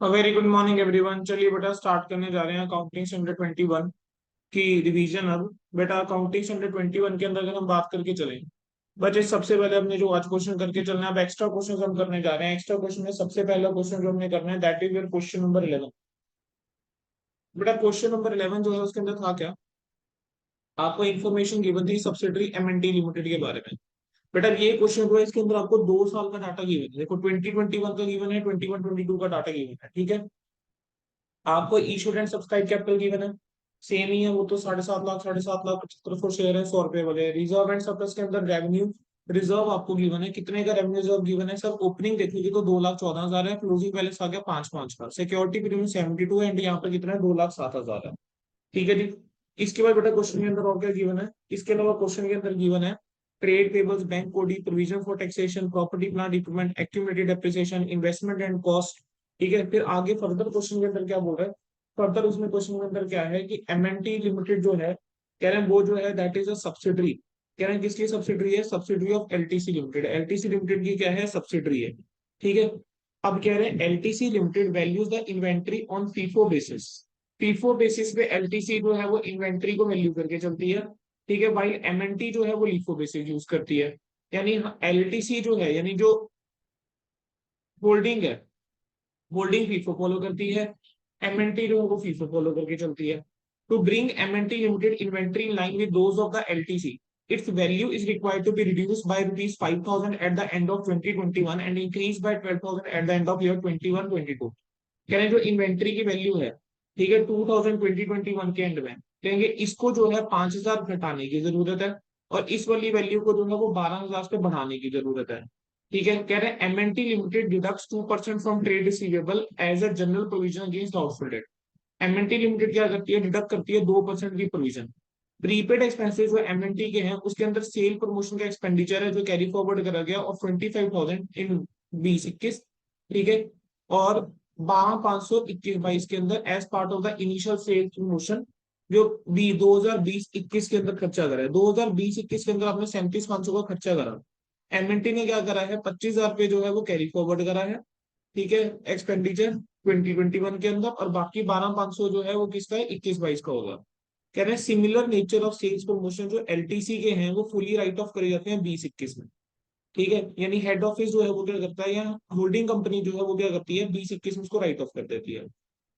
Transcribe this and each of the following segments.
Very good morning everyone. चलिए बेटा start करने जा रहे हैं अकाउंटिंग स्टैंडर्ड 21 की रिवीजन। अब बेटा अकाउंटिंग स्टैंडर्ड 21 के अंदर अगर हम बात करके चलें, बच्चे सबसे पहले हमने जो आज क्वेश्चन करके चलना है, अब एक्स्ट्रा क्वेश्चन हम करने जा रहे हैं। एक्स्ट्रा क्वेश्चन में सबसे पहला क्वेश्चन जो हमने करना है that is your question number 11। बेटा क्वेश्चन नंबर 11 जो है उसके अंदर था क्या, आपको इन्फॉर्मेशन गिवन थी सब्सिडरी एमएनटी लिमिटेड के बारे में। बेटा ये क्वेश्चन जो है इसके अंदर आपको 2 साल का डाटा गिवन है। देखो 2021 का गिवन है, 21-22 का डाटा गिवन है, ठीक है। आपको issued and subscribe capital given है, सेम ही है वो तो 7.5 लाख 7.5 लाख 75 शेयर है, 100 रुपए वाले। रिजर्व एंड सरप्लस के अंदर रेवेन्यू रिजर्व आपको गिवन है, कितने का रेवेन्यू रिजर्व गिवन है सर। ओपनिंग देखोगे तो 2,14,000 है, क्लोजिंग बैलेंस आ गया 5,500 का, सिक्योरिटी प्रीमियम 72 है एंड यहाँ पर कितना है 2,07,000 है, ठीक है जी। इसके बाद बेटा क्वेश्चन के अंदर और क्या गिवन है, इसके अलावा क्वेश्चन के अंदर गिवन है ट्रेड पेबल्स, बैंक कोडी, provision for taxation, property plant equipment, accumulated depreciation, investment and cost, ठीक है। फिर आगे फर्दर क्वेश्चन के अंदर क्या बोल रहा है, फर्दर उसमें क्वेश्चन के अंदर क्या है कि एमएनटी लिमिटेड जो है, कह रहे हैं वो जो है दैट इज अ सब्सिडरी। कह रहे हैं किसकी सब्सिडरी है, subsidiary of LTC limited. LTC limited की क्या है, सब्सिडरी है, ठीक है। अब कह रहे हैं LTC limited values the inventory on FIFO basis. FIFO basis पे एलटीसी जो है वो इन्वेंट्री को वैल्यू करके चलती है, ठीक है भाई। एमएनटी जो है वो लिफो बेसिस यूज करती है, यानी एलटीसी जो है यानी जो होल्डिंग है, होल्डिंग फीफो फॉलो करती है, एमएनटी जो है वो फीफो फॉलो करके चलती है। To bring MNT limited inventory in line with those of the LTC, its value is required to be reduced by rupees 5,000 at the end of 2021 and increased by 12,000 at the end of year 21-22। कह रहे हैं जो inventory की value है, ठीक है, 2021 के and में कहेंगे इसको जो है 5,000 घटाने की जरूरत है और इस वाली वैल्यू को जो है वो 12,000 पे बढ़ाने की जरूरत है, ठीक है। कह रहे हैं MNT limited deducts 2% from trade receivable as a general provision against doubtful debt. MNT limited क्या करती है, डिडक्ट करती है 2% की प्रोविजन। प्रीपेड एक्सपेंसेस जो एमएनटी के हैं उसके अंदर सेल प्रमोशन का एक्सपेंडिचर है जो कैरी फॉरवर्ड करा गया और 25,000 इन 2021, ठीक है। और 12,521-22 के अंदर as part of the initial sale promotion जो बी 2020-21 के अंदर खर्चा करा है। 2020-21 के अंदर आपने 37,500 का खर्चा करा, एमएनटी ने क्या करा है 25,000 पे जो है वो कैरी फॉरवर्ड करा है, ठीक है, एक्सपेंडिचर 2021 के अंदर। और बाकी 12,500 जो है वो किसका है, 21-22 का होगा। कह रहे हैं similar nature of sales promotion जो एलटीसी के हैं वो फुली राइट ऑफ करे जाते हैं 2021 में, ठीक है। यानी हेड ऑफिस जो है वो क्या करता है या होल्डिंग कंपनी जो है वो क्या करती है 2021 में उसको राइट ऑफ कर देती है।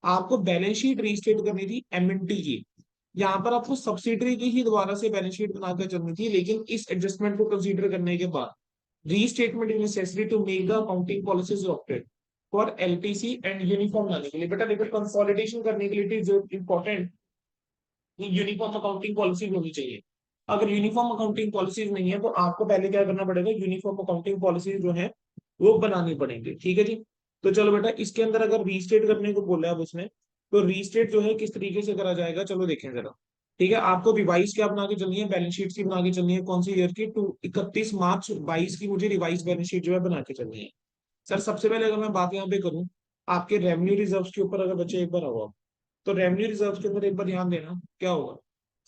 आपको बैलेंस शीट रीस्टेट करनी थी एमएनटी की, यहाँ पर आपको सब्सिडरी की ही दोबारा से बैलेंस शीट बनाकर चलनी थी, लेकिन इस एडजस्टमेंट को कंसीडर करने के बाद restatement is necessary to make the accounting policies adopted for LTC and uniform लाने के लिए। बेटा देखो कंसोलिडेशन करने के लिए जो इंपॉर्टेंट यूनिफॉर्म अकाउंटिंग पॉलिसी होनी चाहिए। अगर यूनिफॉर्म अकाउंटिंग पॉलिसीज नहीं है तो आपको पहले क्या करना पड़ेगा, यूनिफॉर्म अकाउंटिंग पॉलिसीज जो है वो बनानी पड़ेंगी, ठीक है जी। तो चलो बेटा इसके अंदर अगर रीस्टेट करने को बोला है अब उसने, तो रीस्टेट जो है किस तरीके से करा जाएगा चलो देखें जरा, ठीक है। आपको रिवाइज क्या बना के चलनी है, बैलेंस शीट की बना के चलनी है, कौन सी ईयर की, टू 31 मार्च 22 की मुझे रिवाइज बैलेंस शीट जो है बना के चलनी है। सर सबसे पहले अगर मैं बात यहाँ पे करूँ आपके रेवेन्यू रिजर्व के ऊपर, अगर बच्चे एक बार आओ, तो रेवेन्यू रिजर्व के अंदर एक बार ध्यान देना क्या होगा।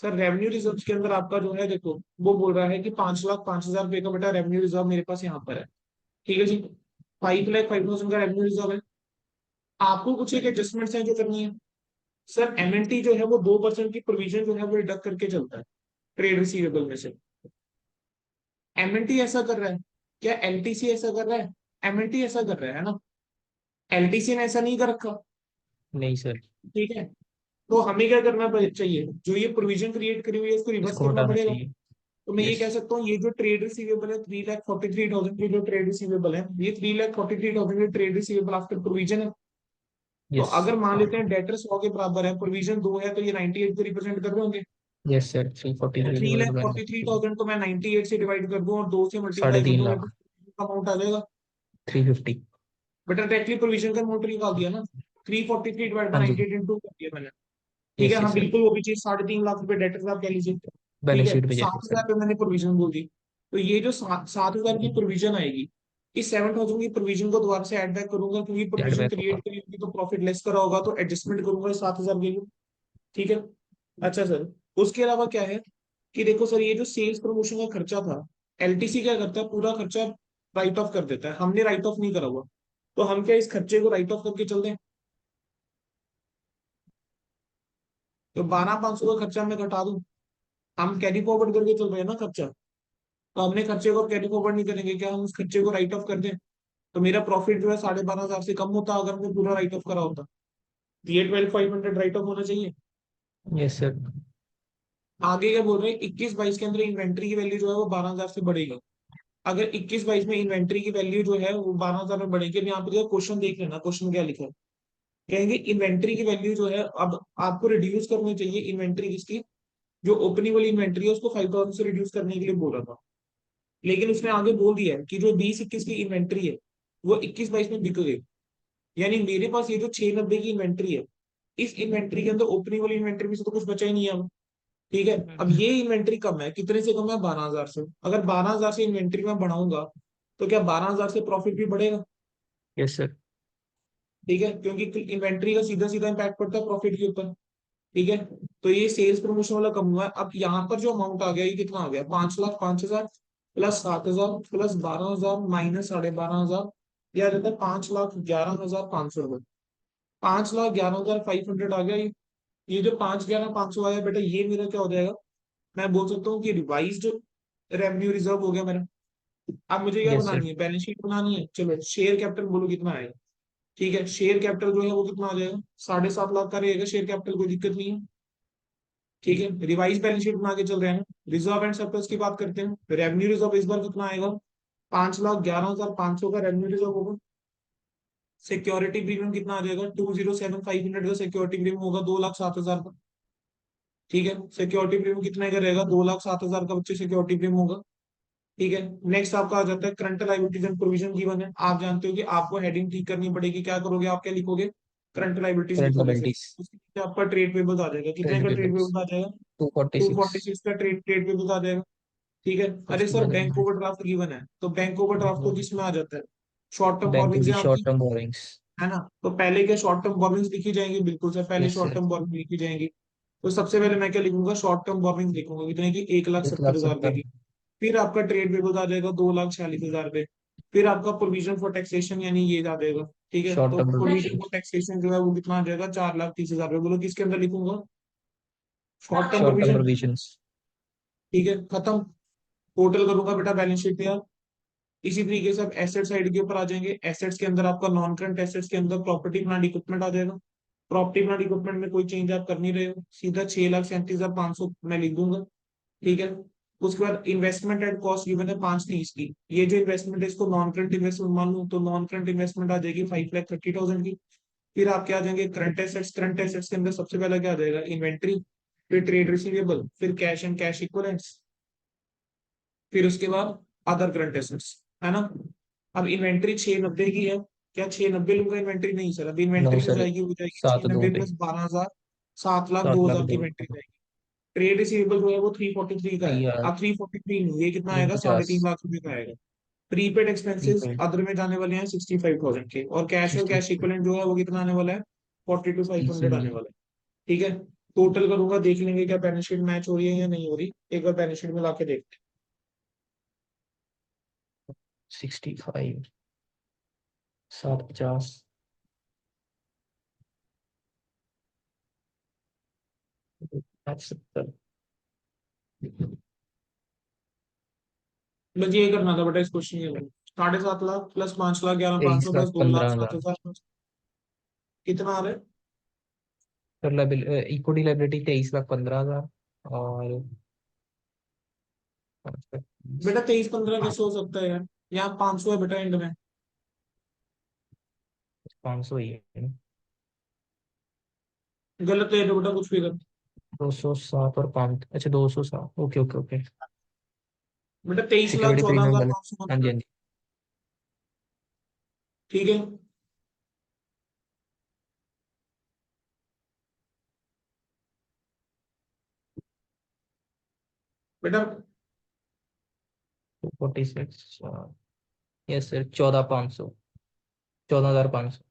सर रेवेन्यू रिजर्व के अंदर आपका जो है देखो वो बोल रहा है कि 5,05,000 रुपए का बेटा रेवेन्यू रिजर्व मेरे पास यहाँ पर है, ठीक है जी। 5,05,000 का रेवेन्यू रिजर्व है। आपको कुछ एक एडजस्टमेंट्स हैं जो करनी है। सर एमएनटी जो है वो 2% की प्रोविजन जो है वो डिडक्ट करके चलता है ट्रेड रिसीवेबल में से। एमएनटी ऐसा कर रहा है क्या, एलटीसी ऐसा कर रहा है, एमएनटी ऐसा कर रहा है ना, एलटीसी ने ऐसा नहीं कर रखा, नहीं सर। ठीक है। तो हमें क्या करना चाहिए, जो ये प्रोविजन क्रिएट करी हुई है इसको रिवर्स इसको करना हटाना पड़ेगा। चाहिए। तो मैं ये यस। कह सकता हूँ ये जो ट्रेड रिसीवेबल है 3,43,000 की जो ट्रेड रिसीवेबल है, ये 3,43,000 की ट्रेड रिसीवेबल आफ्टर प्रोविजन है। तो यस। अगर मान लेते हैं डेटर 100 के बराबर है, प्रोविजन 2 है, तो ये 98 को रिप्रेजेंट कर रहे होंगे। Yes sir, 343 three divide lakh by forty three 93। Thousand को मैं 98 से डिवाइड कर दूं और 2 से साढ़े मल्टीप्लाई कर तीन दूं, मेरे लाख पास अमाउंट आ जाएगा। 350। बट डायरेक्टली प्रोविजन का अमाउंट निकाल दिया ना, 343 डिवाइड बाय हाँ जी। 98 इंटू कर दिया मैंने, ठीक है। यस हाँ यस सर। बिल्कुल वो भी चीज 3.5 लाख रुपए डेटर आप कह लीजिए, ठीक बैलेंस है। शीट पे जैसे सात सर। हजार पे मैंने प्रोविजन बोल दी, तो ये जो 7,000 की प्रोविजन आएगी, इस 7,000 की प्रोविजन को दोबारा से ऐड बैक करूंगा क्योंकि ऐड प्रोविजन बैक क्रिएट होगा। करी होगी तो प्रॉफिट लेस करा होगा, तो एडजस्टमेंट करूंगा 7,000 के लिए, ठीक है। अच्छा सर, उसके अलावा क्या है कि देखो सर ये जो सेल्स प्रमोशन का खर्चा था, एलटीसी क्या करता है पूरा खर्चा राइट ऑफ कर देता है, हमने राइट ऑफ नहीं करा हुआ, तो हम क्या इस खर्चे को राइट ऑफ करके चल दें। तो 12,500 का खर्चा मैं घटा दूं। हम कैरी फॉरवर्ड करके चल रहे हैं ना खर्चा। तो हमने खर्चे को कैरी फॉरवर्ड नहीं करेंगे क्या, हम उस खर्चे को राइट ऑफ कर दें। तो मेरा प्रॉफिट जो है 12,500 से कम होता अगर मैं पूरा राइट ऑफ करा होता। ये 12,500 राइट ऑफ होना चाहिए। Yes sir. आगे क्या बोल रहे हैं, 21-22 के अंदर इन्वेंट्री की वैल्यू जो है वो 12,000 से बढ़ेगी। अगर 21-22 में इन्वेंट्री की वैल्यू जो है वो 12,000 में बढ़ेगी, अब यहाँ पे क्वेश्चन देख लेना, क्वेश्चन क्या लिखा है। कहेंगे इन्वेंट्री की वैल्यू जो है अब आपको रिड्यूस करनी चाहिए इन्वेंट्री किसकी, जो ओपनिंग वाली इन्वेंट्री है उसको 5,000 से रिड्यूस करने के लिए बोल रहा था। लेकिन उसने आगे बोल दिया है कि जो 20-21 की इन्वेंट्री है वो 21-22 में बिक गई। यानी मेरे पास ये जो 690 की इन्वेंट्री है, इस इन्वेंट्री के अंदर ओपनिंग वाली इन्वेंट्री में से तो कुछ बचा ही नहीं है अब। ठीक है, अब ये इन्वेंट्री कम है, कितने से कम है, 12,000 से। अगर 12,000 से इन्वेंट्री में बढ़ाऊंगा तो क्या 12,000 से प्रॉफिट भी बढ़ेगा। Yes sir. ठीक है, क्योंकि इन्वेंट्री का सीधा सीधा इम्पैक्ट पड़ता है प्रॉफिट के ऊपर। ठीक है, तो ये सेल्स प्रमोशन वाला कम हुआ है। अब यहाँ पर जो अमाउंट आ गया ये कितना आ गया, 5,05,000 प्लस 7,000 प्लस 12,000 माइनस 12,500, यह आ जाता है 5,11,500 रुपये। 5,11,500 आ गया ये जो 5,11,500 आया बेटा, ये मेरा क्या हो जाएगा, मैं बोल सकता हूँ कि रिवाइज्ड रेवेन्यू रिजर्व हो गया मेरा। अब मुझे क्या यस सर। बनानी है, बैलेंस शीट बनानी है। चलो शेयर कैपिटल बोलो कितना आएगा। ठीक है, शेयर कैपिटल जो है वो कितना आ जाएगा, 7.5 लाख का रहेगा शेयर कैपिटल, कोई दिक्कत नहीं है। ठीक है, रिवाइज बैलेंस शीट बना के चल रहे हैं। रिजर्व एंड सरप्लस की बात करते हैं। रेवेन्यू रिजर्व इस बार कितना आएगा, 5,11,500 का रेवेन्यू रिजर्व होगा। सिक्योरिटी प्रीमियम कितना आ जाएगा, 207,500 का सिक्योरिटी प्रीमियम होगा, 2,07,000 का। ठीक है, सिक्योरिटी प्रीमियम कितने का रहेगा, 2,07,000 का बच्चे सिक्योरिटी प्रीमियम होगा। ठीक है, नेक्स्ट आपका आ जाता है current liabilities and provision given है। आप जानते हो कि आपको हेडिंग ठीक करनी पड़ेगी, क्या करोगे, आप क्या लिखोगे, करंट लाइबिलिटीज करंट लिखोगे। फिर लायबिलिटीज। उसके नीचे आपका ट्रेड पेबल्स आ जाएगा, कितने ट्रेड का ट्रेड पेबल्स पेबल्स आ जाएगा, 246। 246 का ट्रेड ट्रेड पेबल्स आ जाएगा। ठीक है, अरे उसके सर बाद बैंक ओवरड्राफ्ट गिवन है, तो बैंक ओवरड्राफ्ट तो किस में आ जाता है, शॉर्ट टर्म बैंक बॉरोइंग्स की है शॉर्ट आपकी, टर्म बोरिंग्स। है ना। तो पहले क्या शॉर्ट टर्म बॉरोइंग्स लिखी जाएंगी, बिल्कुल सर, पहले yes short sir. Term borrowing लिखी जाएंगी। तो सबसे पहले मैं क्या लिखूंगा, शॉर्ट टर्म बॉरोइंग लिखूंगा, कितने की, एक लाख एक सत्तर लाख हजार रुपए सत्तर की। फिर आपका ट्रेड पेबल्स आ जाएगा 2,46,000 रुपए। फिर आपका प्रोविजन फॉर टैक्सेशन यानी ये आ जाएगा। ठीक है, शॉर्ट तो term provision provision. For taxation जो है वो कितना आ जाएगा, 4,30,000 रुपए। बोलो किसके अंदर लिखूंगा, short term short term provision. Provisions. ठीक है, खत्म। टोटल करूंगा बेटा बैलेंस शीट पे। इसी तरीके से आप एसेट साइड के ऊपर आ जाएंगे। एसेट्स के अंदर आपका नॉन करंट एसेट्स के अंदर प्रॉपर्टी प्लांट इक्विपमेंट आ जाएगा। प्रॉपर्टी प्लांट इक्विपमेंट में कोई चेंज आप कर नहीं रहे हो, सीधा 6,37,500 मैं लिख दूंगा। ठीक है, उसके बाद इन्वेस्टमेंट एट कॉस्ट गिवन है 5,30 की। ये जो इन्वेस्टमेंट है इसको नॉन करंट इन्वेस्टमेंट मान लूँ तो नॉन करंट इन्वेस्टमेंट आ जाएगी 5,30,000 की। फिर आप क्या आ जाएंगे, करंट एसेट्स। करंट एसेट्स के अंदर सबसे पहले क्या आ जाएगा, इन्वेंट्री, फिर ट्रेड रिसीवेबल, फिर कैश एंड कैश इक्वलेंट्स, फिर उसके बाद अदर करंट एसेट्स, है ना। अब इन्वेंट्री 690 की है, क्या 690 लूंगा इन्वेंट्री, नहीं सर, अब नो इन्वेंट्री जो सर। जाएगी वो जाएगी छह 7 2 नब्बे पे। प्लस 12,000, 7,02,000 7 लाख की 2। इन्वेंट्री जाएगी। ट्रेड रिसीवेबल जो है वो 343 का है। तैयार। अब 343 नहीं, ये कितना आएगा, 350। 3.5 लाख रुपए का आएगा। प्रीपेड एक्सपेंसेस प्रीपेड अदर में जाने वाले हैं 65,000 के, और कैश और 60। कैश इक्वलेंट जो है वो कितना आने वाला है, 42,500 आने 30,000। वाला है। ठीक है, टोटल करूंगा, देख लेंगे क्या बैलेंस शीट मैच हो रही है या नहीं हो रही, एक बार बैलेंस शीट में ला के देखते 65। 750। 70। हैं। बस ये करना था बेटा इस क्वेश्चन के, 7.5 लाख प्लस 5,11,500 प्लस 23,15,000। 2,07,000 कितना आ रहा है। Sir equity liability 23,15,000। और बेटा 23-15 कैसे हो सकता है यार, यहाँ 500 है बेटा एंड में। 500 ही है। गलत है तो बेटा कुछ भी कर। 207 और 5, अच्छा 207। Okay okay okay. बेटा तेईस लाख सिक्योरिटी चौदह प्रीमियम हजार वाले। पाँच सौ हाँ जी पंद्रह हाँ जी। ठीक है बेटा। 246। Yes sir. 14,500। 14,500।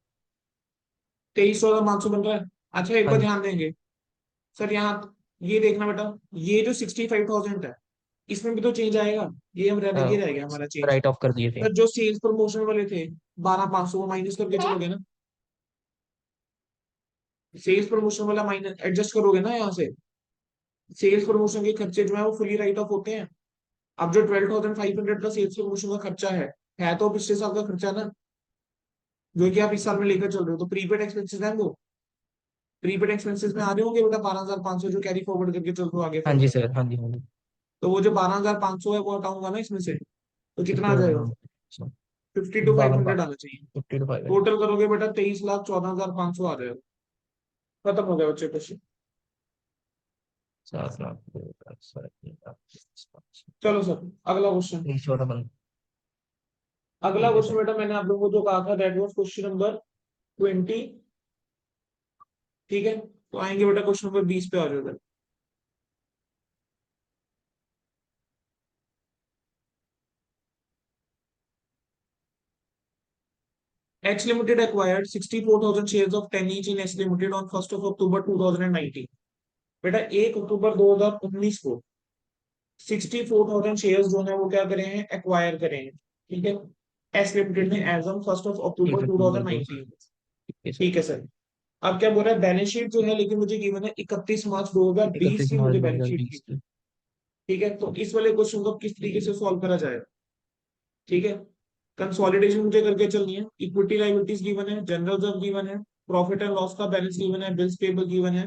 23-14,500 बन रहा है। अच्छा एक हाँ बार जी। ध्यान देंगे सर, यहाँ ये देखना बेटा, ये जो 65,000 है इसमें भी तो चेंज आएगा, ये हम रहने ये रह गया हमारा चेंज। राइट ऑफ कर दिए थे। सर जो सेल्स प्रमोशन वाले थे 12,500 वो माइनस करके चलोगे ना। सेल्स प्रमोशन वाला माइनस एडजस्ट करोगे ना यहाँ से। सेल्स प्रमोशन के खर्चे जो है वो फुली राइट ऑफ होते हैं। अब जो 12,500 का सेल्स प्रमोशन का खर्चा है तो पिछले साल का खर्चा ना, जो कि आप इस साल में लेकर चल रहे हो, तो प्रीपेड एक्सपेंसेस है वो। प्रीपेड एक्सपेंसेस में आ रहे होंगे बेटा 12,500 जो कैरी फॉरवर्ड करके चल रहे हो आगे हाँ जी फर्दर। सर, हाँ जी हाँ जी। तो वो जो 12,500 है वो हटाऊंगा ना इसमें से, तो कितना इसको आ बता जाएगा? दूँ सर। 50 to 500 52, आना चाहिए। 50 to 500। टोटल करोगे बेटा 23,14,500 आ जाएगा। खत्म हो गया बच्चे क्वेश्चन। 7 लाख, 2 लाख, 3 लाख, 5 लाख। चलो सर अगला क्वेश्चन। एक छोटा बंद। अगला ठीक है क्वेश्चन सर। बेटा मैंने आप लोगों को जो कहा था दैट वाज क्वेश्चन नंबर 20। ठीक है, तो आएंगे बेटा क्वेश्चन नंबर 20 पे आ जाओ। H Limited acquired 64,000 shares of 10 each in H Limited on 1st of October 2019। बेटा 1 अक्टूबर 2019 को 64,000 शेयर्स जो है वो क्या करे हैं, एक्वायर करे हैं। ठीक है, एस लिमिटेड ने एज ऑन 1 अक्टूबर एक टू अक्टूबर थाउजेंड दो नाइनटीन ठीक है सर। ठीक है सर। अब क्या बोल रहा है, बैलेंस शीट जो है लेकिन मुझे गिवन है 31 मार्च 2020 31 की मार्च मुझे दो बैलेंस हजार शीट की। बीस की ठीक है, तो इस वाले क्वेश्चन को किस तरीके से सॉल्व करा जाएगा? ठीक है, कंसोलिडेशन मुझे करके चलनी है। इक्विटी लाइबिलिटीज गिवन है, जनरल रिजर्व गिवन है, प्रॉफिट एंड लॉस का बैलेंस गिवन है, बिल्स पेबल गिवन है।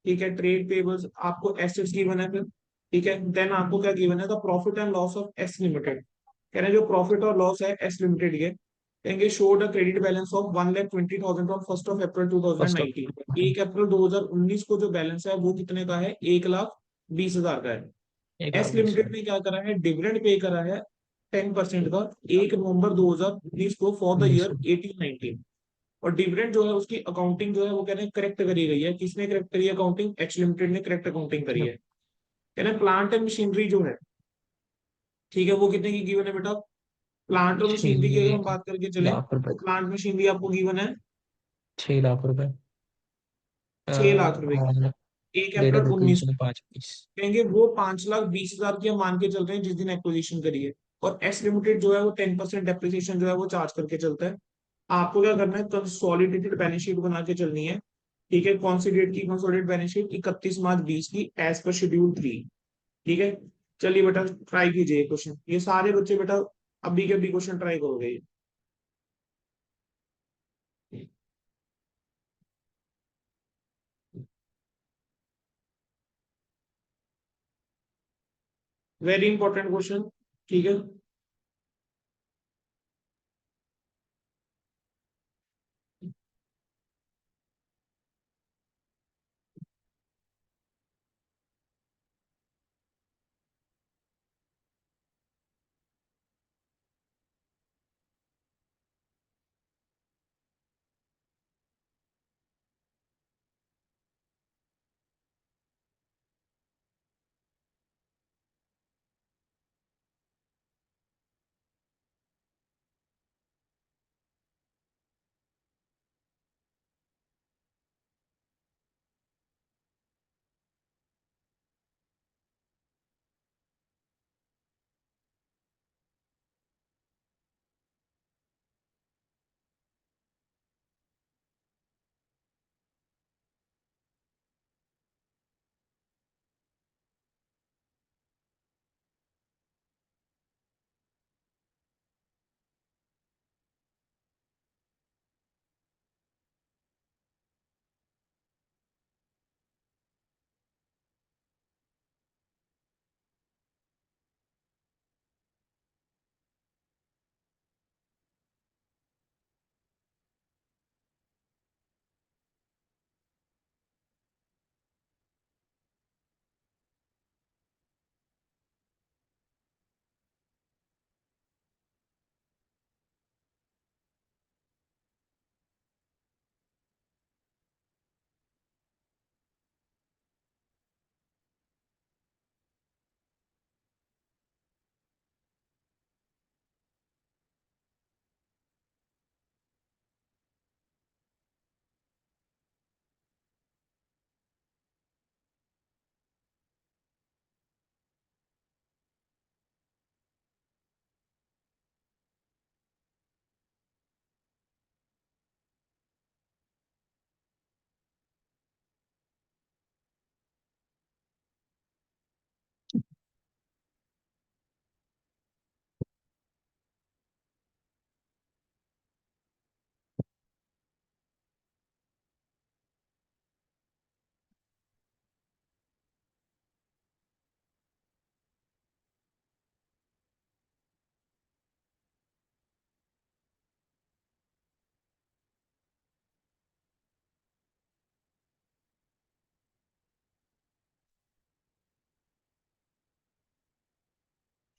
ठीक है, ट्रेड पेबल्स, आपको एसेट्स गिवन है फिर। ठीक है, देन आपको क्या गिवन है, the profit and loss of S limited. कह रहे हैं जो प्रॉफिट और लॉस है एस लिमिटेड के, कहेंगे showed a credit balance of 1,20,000 on 1 April two thousand first of. Nineteen 1 अप्रैल 2019 को जो बैलेंस है वो कितने का है, 1,20,000 का है। एक लाख एस बीस लिमिटेड हजार ने क्या करा है, डिविडेंड पे करा है 10% का 1 नवंबर 2019 को फॉर द 19 ईयर को। 18-19। और डिविडेंड जो है उसकी अकाउंटिंग जो है वो कह रहे हैं करेक्ट करी गई है। किसने करेक्ट करी है अकाउंटिंग? एच लिमिटेड ने करेक्ट अकाउंटिंग करी अच्छा। है। कह रहे हैं प्लांट एंड मशीनरी जो है, ठीक है, वो कितने की गिवन है बेटा? प्लांट और मशीनरी की अगर हम 6 बात करके चले लाख रुपए। तो प्लांट मशीनरी आपको गिवन है 6 लाख रुपए। 6 लाख रुपए हाँ। की एक डेट ऑफ अप्रैल उन्नीस एक्विजिशन 5/20। कहेंगे वो 5,20,000 की हम मान के चल रहे हैं जिस दिन एक्विजिशन करी है। और एस लिमिटेड जो है वो 10% डेप्रिसिएशन जो है वो चार्ज करके चलता है। आपको क्या करना है, कंसोलिडेटेड बैलेंस शीट बना के चलनी है। ठीक है, कौन सी डेट की कंसोलिडेटेड बैलेंस शीट? 31 मार्च 20 की एज पर शेड्यूल 3। ठीक है, चलिए बेटा ट्राई कीजिए क्वेश्चन, ये सारे बच्चे बेटा अभी के अभी क्वेश्चन ट्राई करोगे। Very important question. ठीक है,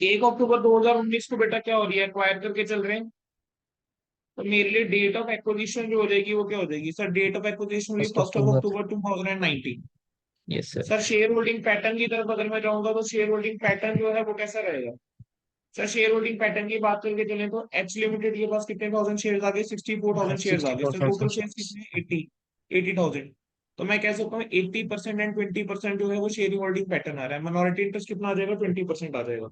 1 अक्टूबर 2019 को बेटा क्या हो रही है, एक्वायर करके चल रहे हैं। तो मेरे लिए डेट ऑफ एक्विजिशन जो हो जाएगी वो क्या हो जाएगी सर, डेट ऑफ एक्विजिशन हुई first first of October October 2019। Yes sir. Sir share holding pattern की तरफ अगर मैं जाऊंगा तो शेयर होल्डिंग पैटर्न जो है वो कैसा रहेगा। सर शेयर होल्डिंग पैटर्न की बात करके चले तो एच लिमिटेड के पास कितने थाउजेंड शेयर आ गए, 64,000 शेयर आ सिक्सटी गए four sir, total thousand share कितने, 80,000। तो मैं कह सकता हूँ 80% एंड 20% जो है वो शेयर होल्डिंग पैटर्न आ रहा है, माइनॉरिटी इंटरेस्ट कितना आ जाएगा, 20% आ जाएगा।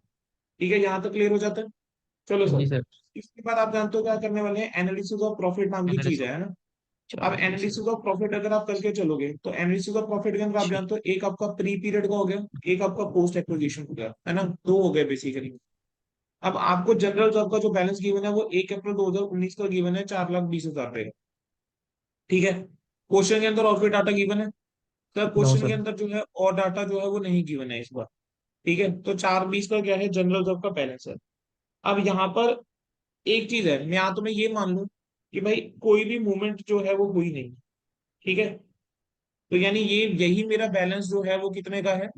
ठीक है, यहाँ तक क्लियर हो जाता है। चलो जी सर, सर। इसके बाद आप जानते हो क्या करने वाले हैं, एनालिसिस ऑफ प्रॉफिट नाम की चीज एनालिसिस है ना। अब चलो जी सर। एनालिसिस ऑफ प्रॉफिट अगर आप करके चलोगे तो एनालिसिस ऑफ प्रॉफिट के अंदर आप ठीक। जानते हो एक आपका प्री पीरियड का हो गया, एक आपका पोस्ट एक्विजिशन हो गया, है ना, दो हो गए बेसिकली। अब आपको जनरल जॉब का जो बैलेंस गिवन है वो 1 अप्रैल 2019 का गिवन है, 4,20,000 रुपए। ठीक है, क्वेश्चन के अंदर और कोई डाटा गिवन है सर, नो क्वेश्चन के सर। अंदर जो है और डाटा जो है वो नहीं गिवन है इस बार। ठीक है, तो 4,20 का क्या है, जनरल जॉब का बैलेंस है। अब यहाँ पर एक चीज है, मैं या तो मैं ये मान लूं कि भाई कोई भी मूवमेंट जो है वो हुई नहीं। ठीक है, तो यानी ये यही मेरा बैलेंस जो है वो कितने का है,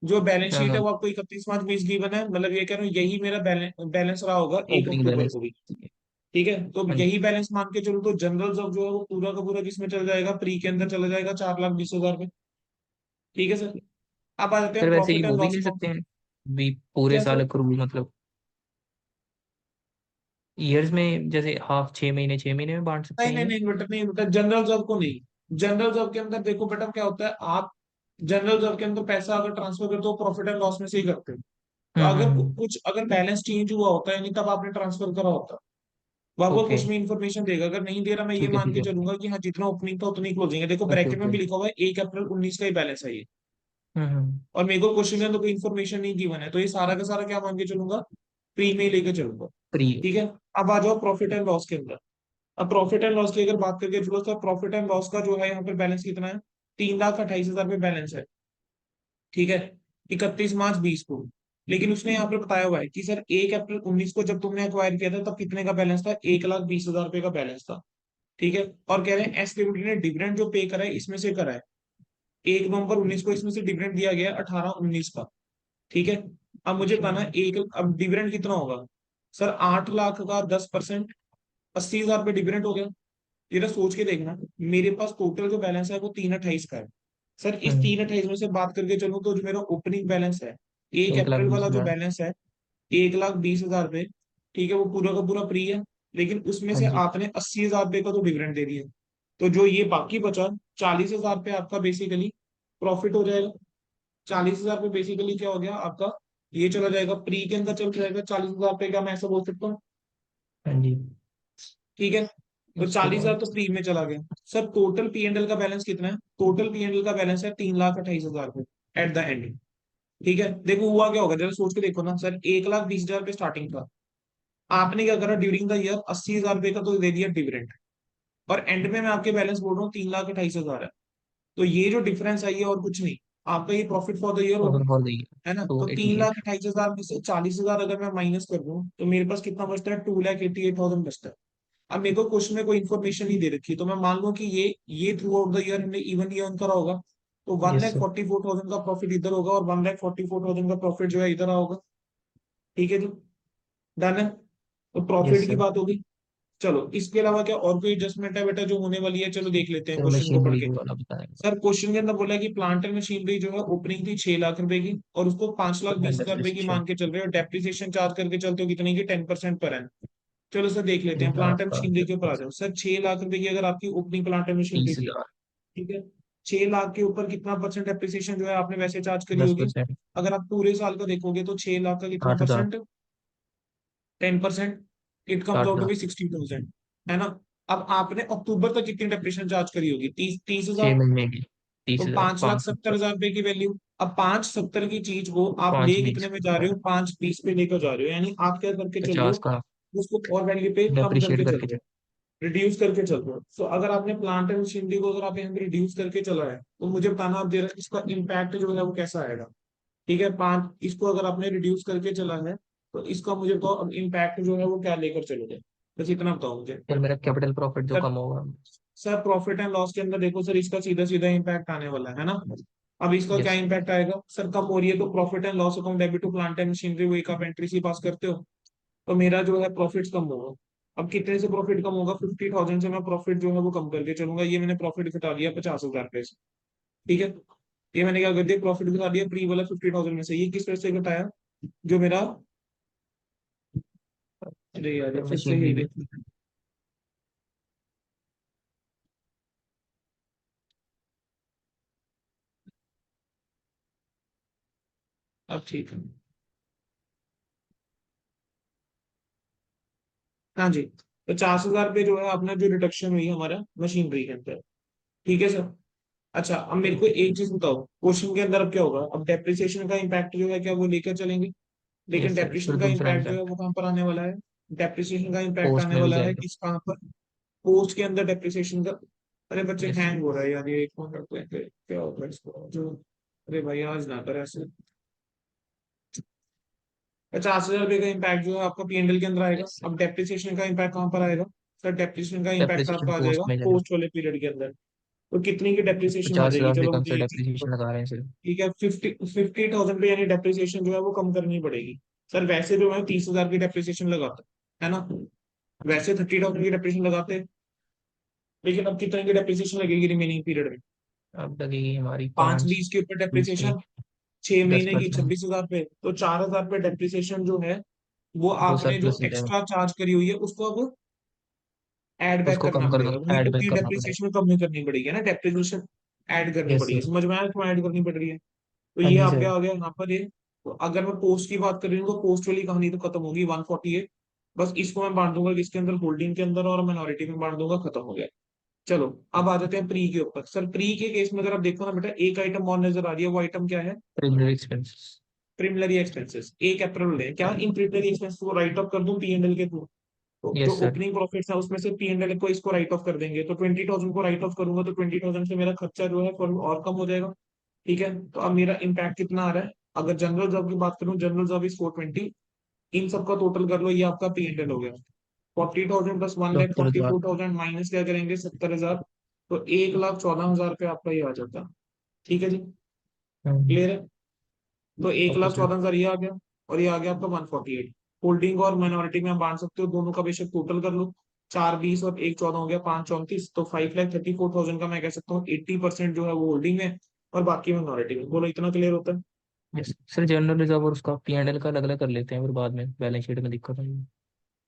जो बैलेंस शीट है वो आपको 31 मार्च 20 गिवन है, मतलब ये कह रहा हूँ यही मेरा बैलेंस रहा होगा एक ओपनिंग अक्टूबर बैलेंस। को भी। ठीक है, तो हाँ जी। यही बैलेंस मान के चलो तो जनरल जॉब जो है वो पूरा का पूरा किसमें चल जाएगा, प्री के अंदर चला जाएगा, 4,20,000 में। ठीक है सर, अब आ जाते सर हैं वैसे ही प्रॉफिट वो एंड भी लॉस ले अकाउंट। सकते हैं भी, पूरे क्या साल सर, अक्रूवल मतलब ईयर्स में, जैसे हाफ 6 महीने 6 महीने में बांट सकते नहीं हैं नहीं ये। नहीं बेटा, नहीं बेटा, जनरल जॉब को नहीं। जनरल जॉब के अंदर देखो बेटा क्या होता है, आप जनरल जॉब के अंदर पैसा अगर ट्रांसफर करते हो प्रॉफिट एंड लॉस में से ही करते हो। तो अगर कुछ अगर बैलेंस चेंज हुआ होता है नहीं तब आपने ट्रांसफर करा होता, वो आपको ओके। कुछ में इन्फॉर्मेशन देगा, अगर नहीं दे रहा मैं ये ठीक है मान ठीक के है। चलूंगा कि हाँ जितना ओपनिंग था उतनी क्लोजिंग है, देखो ओके ब्रैकेट में ओके। भी लिखा हुआ है 1 अप्रैल 2019 का ही बैलेंस है ये। हम्म। और मेरे को क्वेश्चन के अंदर कोई इन्फॉर्मेशन नहीं गिवन है, तो ये सारा का सारा क्या मान के चलूंगा, प्री में ही लेके चलूंगा। प्री। ठीक है, अब आ जाओ प्रॉफिट एंड लॉस के अंदर। अब प्रॉफिट एंड लॉस की अगर बात करके चलो तो प्रॉफिट एंड लॉस का जो है यहाँ पर बैलेंस कितना है, 3,28,000 रुपये बैलेंस है। ठीक है, 31 मार्च 20 को। लेकिन उसने यहाँ पर बताया हुआ है कि सर 1 अप्रैल 2019 को जब तुमने एक्वायर किया था तब कितने का बैलेंस था, 1,20,000 रुपये का बैलेंस था। ठीक है, और कह रहे हैं एस लिमिटेड ने डिविडेंड जो पे करा है इसमें से करा है, 1 नवंबर 2019 को इसमें से डिविडेंड दिया गया 18/19 का। ठीक है, अब मुझे अच्छा। बताना एक, अब डिविडेंड कितना होगा सर, 8 लाख का 10%, 80,000 रुपये डिविडेंड हो गया। जरा सोच के देखना, मेरे पास टोटल जो बैलेंस है वो 328 का है। सर इस हम्म। 328 में से बात करके चलूं तो जो मेरा ओपनिंग बैलेंस है, एक एक लाख अप्रैल बीस वाला जो हजार बैलेंस है, 1,20,000 रुपये। ठीक है, वो पूरा का पूरा फ्री है, लेकिन उसमें हाँ से जी। आपने 80,000 रुपये का तो डिविडेंड दे दिया। तो जो ये बाकी बचा 40,000 रुपये आपका बेसिकली प्रॉफिट हो जाएगा। 40,000 रुपये बेसिकली क्या हो गया आपका, ये चला जाएगा प्री के अंदर चल जाएगा 40,000 रुपये का, मैं ऐसा बोल सकता हूँ। हाँ जी। ठीक है, तो उसके 40,000 बाद। तो फ्री में चला गया। Sir total P and L का बैलेंस कितना है, टोटल पी एंड एल का बैलेंस है 3,28,000 रुपये एट द एंड। ठीक है, देखो हुआ क्या होगा जरा सोच के देखो ना सर, 1,20,000 रुपये स्टार्टिंग था, आपने क्या करा ड्यूरिंग द ईयर, 80,000 रुपये का तो दे दिया डिविडेंड, और एंड में मैं आपके बैलेंस बोल रहा हूँ 3,28,000 है। तो ये जो डिफरेंस है ये और कुछ नहीं, आपका ये प्रॉफिट फॉर द ईयर होगा, प्रॉफिट फॉर द ईयर है ना। टू तो एटी तीन एट लाख अट्ठाईस हजार में से 40,000 अगर मैं माइनस कर दूं तो मेरे पास कितना बचता है, 2,88,000 बचता है। अब मेरे को क्वेश्चन में कोई इन्फॉर्मेशन नहीं दे रखी, तो मैं मान लूं कि ये थ्रू आउट द ईयर हमने इवन ये अर्न करा होगा, तो one yes lakh sir. Forty four thousand का प्रॉफिट इधर होगा और 1,44,000 का प्रॉफिट जो है इधर होगा। ठीक है जी, डन है, तो यस प्रॉफिट की सर। बात होगी। चलो इसके अलावा क्या और कोई एडजस्टमेंट है बेटा जो होने वाली है, चलो देख लेते हैं सर क्वेश्चन को पढ़ मशीनरी के। वाला बताएगा। सर क्वेश्चन के अंदर बोला है कि प्लांट एंड मशीनरी जो है ओपनिंग थी 6 लाख रुपए की, और उसको 5,20,000 रुपए की डेप्रिसिएशन मान के चल रहे हो, डेप्रिसिएशन चार्ज करके चलते हो कितने की, 10% पर एन। चलो सर देख लेते हैं, 3 लाख प्लांट एंड का मशीनरी के ऊपर आ जाओ सर, 6 लाख रुपए की अगर आपकी ओपनिंग प्लांट एंड मशीनरी तीस थी। हजार ठीक है, 6 लाख के ऊपर कितना परसेंट डेप्रिसिएशन जो है आपने वैसे चार्ज करी दस होगी। परसेंट अगर आप पूरे साल का देखोगे तो 6 लाख का कितना 8 हजार परसेंट, 10%, इट कम्स साठ आउट टू हजार बी 60,000, है ना। अब आपने अक्टूबर तक कितनी डेप्रिसिएशन चार्ज करी होगी, 30 30,000। 6 महीने की तीस तो हजार पांच लाख पाँच सत्तर सत्तर हजार रुपए की वैल्यू। अब 5,70 की चीज को आप ले पाँच कितने बीस में जा रहे हो, 5,20 पे लेकर जा रहे हो, यानी आप क्या करके चल रहे 50 हो, का उसको और वैल्यू पे कम डेप्रिशिएट करके चल करके रहे चल। हो, रिड्यूस करके चल रहे हो। सो अगर आपने प्लांट एंड मशीनरी को अगर आप यहाँ पे रिड्यूस करके चला है तो मुझे बताना आप दे रहे इसका इम्पैक्ट जो है वो कैसा आएगा। ठीक है, पांच इसको अगर आपने रिड्यूस करके चला है तो इसका मुझे बताओ अब इम्पैक्ट जो है वो क्या लेकर चलोगे, बस इतना बताओ मुझे। फिर मेरा कैपिटल प्रॉफिट जो सर कम होगा। सर प्रॉफिट एंड लॉस के अंदर देखो सर, इसका सीधा सीधा इम्पैक्ट आने वाला है ना। अब इसका क्या यस। इम्पैक्ट आएगा सर, कम हो रही है तो profit and loss account debit to plant and machinery, वो एक आप एंट्री सी पास करते हो, तो मेरा जो है प्रॉफिट कम होगा। अब कितने से प्रॉफिट कम होगा, 50,000 से मैं प्रॉफिट जो है वो कम करके चलूंगा। ये मैंने प्रॉफिट घटा दिया 50,000 रुपए से, ठीक है। ये मैंने क्या कर दिया, प्रॉफिट घटा दिया प्री वाला 50,000 में से। ये किस वजह से घटाया, जो मेरा, अरे यार ये फिर से मशीनरी ही में। देखी। अब ठीक है, हाँ जी। 50,000 रुपये जो है अपना जो रिडक्शन हुई हमारा मशीनरी के अंदर, ठीक है सर। अच्छा अब मेरे को एक चीज बताओ, क्वेश्चन के अंदर अब क्या होगा, अब डेप्रिसिएशन का इम्पैक्ट जो है क्या वो लेकर चलेंगे, लेकिन यस सर, फिर डेप्रिसिएशन का दूसरा इम्पैक्ट जो है इम्पैक्ट वो कहाँ पर आने वाला है, डेप्रिसिएशन का इम्पैक्ट पोस्ट आने में भी वाला है जाएगा। किस कहाँ पर, पोस्ट के अंदर डेप्रिसिएशन का। अरे बच्चे यस। हैंग हो रहा है यार, ये एक फोन रखते हैं फिर क्या होगा इसको जो, अरे भाई आज ना कर ऐसे। 50,000 रुपये का इम्पैक्ट जो है आपका पीएनएल के अंदर आएगा। Yes sir. अब डेप्रिसिएशन का इम्पैक्ट कहाँ पर आएगा सर, डेप्रिसिएशन का इम्पैक्ट डेप्रिसिएशन आपका आ पोस्ट जाएगा में जाएगा। पोस्ट वाले पीरियड के अंदर। तो कितनी की डेप्रिसिएशन आ जाएगी, 50,000 से चलो कम मुझे से ये चीज डेप्रिसिएशन बताओ। लगा रहे हैं सर। ठीक है, 50,000 पे यानी डेप्रिसिएशन जो है वो कम करनी पड़ेगी। सर वैसे जो है 30,000 की डेप्रिसिएशन लगाता है ना, वैसे 30,000 की डेप्रिसिएशन लगाते हैं, लेकिन अब कितने की डेप्रिसिएशन लगेगी रिमेनिंग पीरियड में, अब लगेगी हमारी पांच 5 बीस के ऊपर 20 की। डेप्रिसिएशन, 6 महीने की 10%। 26,000 पे, तो 4,000 पे डेप्रिसिएशन जो है वो वो आपने जो सरप्लस हो जाएगा। एक्स्ट्रा चार्ज करी हुई है उसको अब ऐड बैक उसको करना कम कर दो, पड़ेगा, वहीं पे ऐड बैक प्री करना पड़ेगा। डेप्रिसिएशन कम नहीं करनी पड़ेगी, है ना, डेप्रिसिएशन ऐड करनी यस पड़ेगी। सर। समझ में आया क्यों ऐड करनी पड़ रही है, तो हाँ ये जी आप सर। क्या आ गया यहाँ पर ये। तो अगर मैं पोस्ट की बात कर रही हूँ तो पोस्ट वाली कहानी तो खत्म होगी 148, बस इसको मैं बांट दूंगा किसके अंदर, होल्डिंग के अंदर, और मिनोरिटी में बांट दूंगा, खत्म हो गया। चलो अब आ जाते हैं प्री के ऊपर। सर प्री के केस में अगर आप देखो ना बेटा, एक आइटम और नजर आ रही है, वो आइटम क्या है, प्रीमियम एक्सपेंसेस। Preliminary expenses. 1 अप्रैल है क्या, इन प्रिमिलरी एक्सपेंसेस को राइट ऑफ कर दूं पीएनएल के थ्रू, तो जो यस सर। ओपनिंग प्रॉफिट्स है उसमें से पीएनएल को इसको राइट ऑफ कर देंगे, तो 20,000 को राइट ऑफ करूंगा तो 20,000 से मेरा खर्चा जो है और कम हो जाएगा, ठीक है। तो अब मेरा इम्पैक्ट कितना आ रहा है, अगर जनरल जॉब की बात करूं, जनरल जॉब इज 420, इन सबका टोटल कर लो, ये आपका पीएनएल हो गया। 40,000 प्लस 70,000। 1,44,000 माइनस क्या करेंगे, 70,000, तो 1,14,000 पे आपका ये आ जाता है, ठीक है जी, क्लियर है। तो एक ओके लाख सर। चौदह हजार ये आ गया, और ये आ गया आपका 148। होल्डिंग और माइनॉरिटी में आप बांट सकते हो, दोनों का बेशक टोटल कर लो, 4 20 और 1 14 हो गया 5 34, तो 5,34,000 का मैं कह सकता हूँ 80% जो है वो होल्डिंग में और बाकी माइनॉरिटी में। बोलो इतना क्लियर होता है। यस सर, जनरल रिजर्व और उसका P&L का अलग अलग कर लेते हैं, फिर बाद में बैलेंस शीट में दिक्कत आएगी।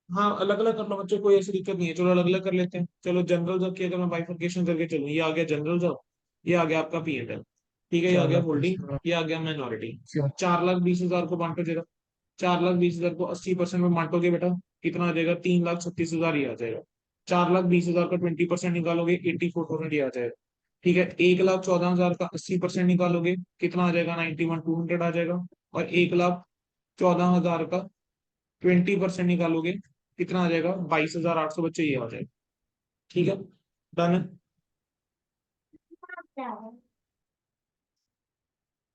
हाँ अलग अलग कर लो बच्चों, कोई ऐसी दिक्कत नहीं है, चलो अलग अलग कर लेते हैं। चलो जनरल जॉब की अगर मैं बाइफर्केशन करके चलूँ, ये आ गया जनरल जॉब, ये आ गया आपका पीएनएल, ठीक है, ये आ चार गया लाख बीस होल्डिंग, हजार ये आ गया माइनॉरिटी। अच्छा। 4,20,000 को बांटो जरा, 4,20,000 को 80% में बांटोगे बेटा, कितना आ जाएगा, 3,36,000 ही आ जाएगा। 4,20,000 का 20% निकालोगे, 84,000 ही आ जाएगा, ठीक है। 1,14,000 का 80% निकालोगे, कितना आ जाएगा, 91,200 आ जाएगा। और 1,14,000 का 20% निकालोगे, कितना आ जाएगा, 22,800 बच्चे, ये आ जाएगा, ठीक है, डन है।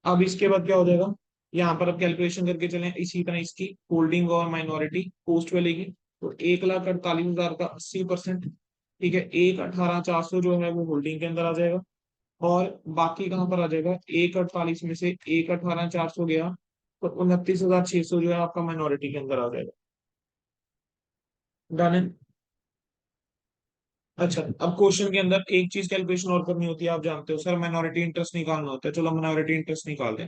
अब इसके बाद क्या हो जाएगा, यहाँ पर अब कैलकुलेशन करके चलें इसी तरह इसकी, होल्डिंग और माइनॉरिटी पोस्ट वाले की, तो 1,48,000 का 80%, ठीक है, 1,18,400 जो है वो होल्डिंग के अंदर आ जाएगा, और बाकी कहाँ पर आ जाएगा, 1,48 में से 1,18,400 गया, तो 29,600 जो है आपका माइनॉरिटी के अंदर आ जाएगा, डन है। अच्छा अब क्वेश्चन के अंदर एक चीज कैलकुलेशन और करनी होती है, आप जानते हो सर, माइनॉरिटी इंटरेस्ट निकालना होता है, चलो माइनॉरिटी इंटरेस्ट निकाल दें।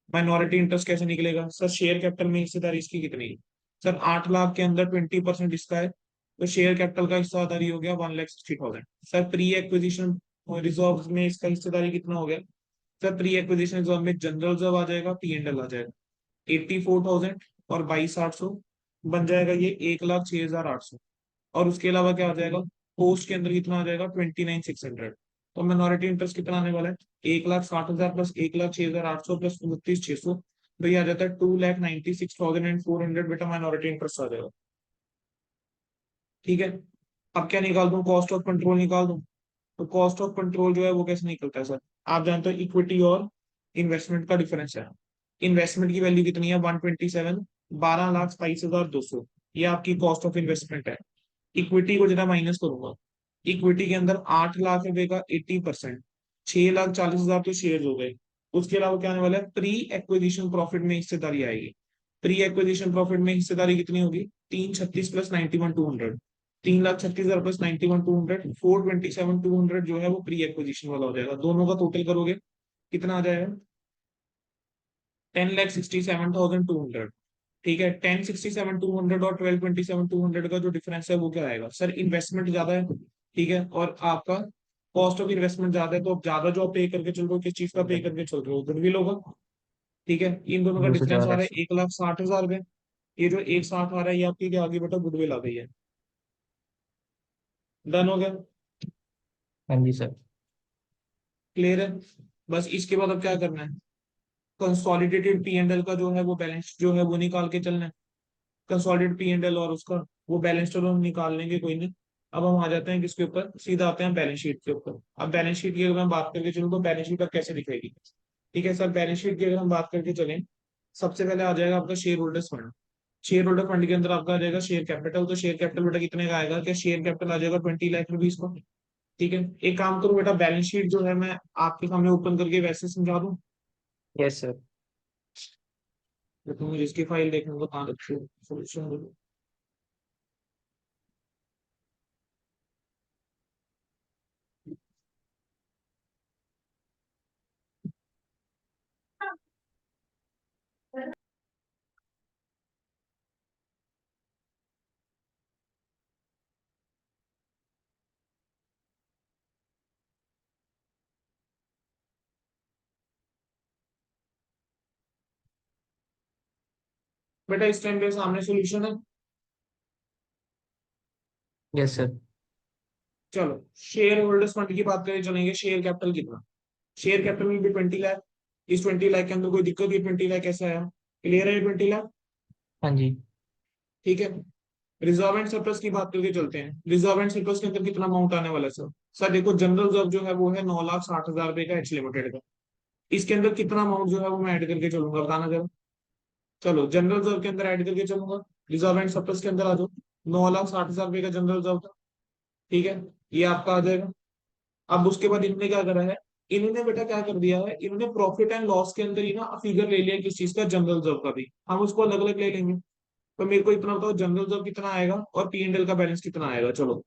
माइनॉरिटी इंटरेस्ट कैसे निकलेगा सर, शेयर कैपिटल में हिस्सेदारी इसकी कितनी है, सर 8 लाख के अंदर 20% इसका है, तो शेयर कैपिटल का हिस्सेदारी हो गया 1,60,000। सर प्री एक्विजिशन रिजर्व में इसका हिस्सेदारी कितना हो गया, सर प्री एक्विजिशन रिजर्व में जनरल रिजर्व आ जाएगा, पीएनएल आ जाएगा 84,000 और 22,800, बन जाएगा ये 1,06,800। और उसके अलावा क्या आ जाएगा, पोस्ट के अंदर कितना आ जाएगा, 29,600। तो मिनोरिटी इंटरेस्ट कितना आने वाला है, 1,60,000 प्लस 1,06,800 प्लस 29,600, तो ये आ जाता है 2,96,400 बेटा, माइनॉरिटी इंटरेस्ट आ जाएगा, ठीक है। अब क्या निकाल दूं, कॉस्ट ऑफ कंट्रोल निकाल दूं, तो कॉस्ट ऑफ कंट्रोल जो है वो कैसे निकलता है सर, आप जानते हो इक्विटी और इन्वेस्टमेंट का डिफरेंस है। इन्वेस्टमेंट की वैल्यू कितनी है, 127, 12,27,200, ये आपकी कॉस्ट ऑफ इन्वेस्टमेंट है। इक्विटी को जरा माइनस करूंगा, इक्विटी के अंदर 8 लाख रुपए का 80%, 6,40,000 तो शेयर हो गए, उसके अलावा क्या आने वाला है, प्री एक्विजिशन प्रॉफिट में हिस्सेदारी आएगी। प्री एक्विजिशन प्रॉफिट में हिस्सेदारी कितनी होगी, 336 प्लस 91,200, 3,36,000 प्लस 91,200, 427,200 जो है वो प्री एक्विजिशन वाला हो जाएगा। दोनों का टोटल करोगे कितना आ जाएगा, 10,67,200। ठीक है, 10,67,200 और 12,27,200 का जो डिफरेंस है वो क्या आएगा, सर इन्वेस्टमेंट ज्यादा है, ठीक है, और आपका कॉस्ट ऑफ इन्वेस्टमेंट ज्यादा है, तो आप ज्यादा जो आप पे करके चल रहे हो, किस चीज का पे करके चल रहे हो, गुडविल होगा। ठीक है, इन दोनों का दो से डिफरेंस चार आ लाख रहा से। है 1,60,000 रुपये। ये जो 1,60 आ रहा है ये आपकी क्या आ गई बेटा, गुडविल आ गई है। डन हो गया, हाँ जी सर। क्लियर है। बस इसके बाद अब क्या करना है, कंसोलिडेटेड पी एंड एल का जो है वो बैलेंस जो है वो निकाल के चलना है। कंसोलिडेटेड पी एंड एल और उसका वो बैलेंस चलो हम निकाल लेंगे, कोई नहीं। अब हम आ जाते हैं किसके ऊपर, सीधा आते हैं बैलेंस शीट के ऊपर। अब बैलेंस शीट की अगर मैं बात करके चलूँ तो बैलेंस शीट अब कैसे दिखेगी। ठीक है सर, बैलेंस शीट की अगर हम बात करके चलें, सबसे पहले आ जाएगा आपका share holders fund. Share holder fund के अंदर आपका आ जाएगा शेयर कैपिटल। तो शेयर कैपिटल बेटा कितने का आएगा, क्या शेयर कैपिटल आ जाएगा 20 लाख रुपीज का। ठीक है, एक काम करूं बेटा, बैलेंस शीट जो है मैं आपके सामने ओपन करके वैसे समझा दूं। Yes sir. तो मुझे इसकी फाइल देखने को कहाँ रखी है, solution देखो। बेटा इस टाइम पे सामने सोल्यूशन है। Yes sir. चलो शेयर होल्डर्स फंड की बात करें चलेंगे, शेयर कैपिटल कितना, शेयर कैपिटल में भी 20 लाख। इस 20 लाख के अंदर कोई दिक्कत, ये 20 लाख कैसे आया, क्लियर है ये 20 लाख। हाँ जी। ठीक है, रिजर्व एंड सरप्लस की बात करके चलते हैं। रिजर्व एंड सरप्लस के अंदर कितना अमाउंट आने वाला है सर। सर देखो जनरल रिजर्व जो है वो है 9,60,000 रुपए का एच लिमिटेड का। इसके अंदर कितना अमाउंट जो है वो मैं ऐड करके चलूंगा, बताना जरा। चलो जनरल रिजर्व के अंदर ऐड करके चलूंगा, रिजर्व एंड सरप्लस के अंदर आ जाओ। 9,60,000 रुपए का जनरल रिजर्व था, ठीक है, ये आपका आ जाएगा। अब उसके बाद इन्होंने क्या करा है, इन्होंने बेटा क्या कर दिया है, इन्होंने प्रॉफिट एंड लॉस के अंदर ही ना फिगर ले लिया किस चीज का, जनरल रिजर्व का भी। हम उसको अलग अलग ले लेंगे। तो मेरे को इतना बताओ, जनरल रिजर्व कितना आएगा और पी एंड एल का बैलेंस कितना आएगा, चलो।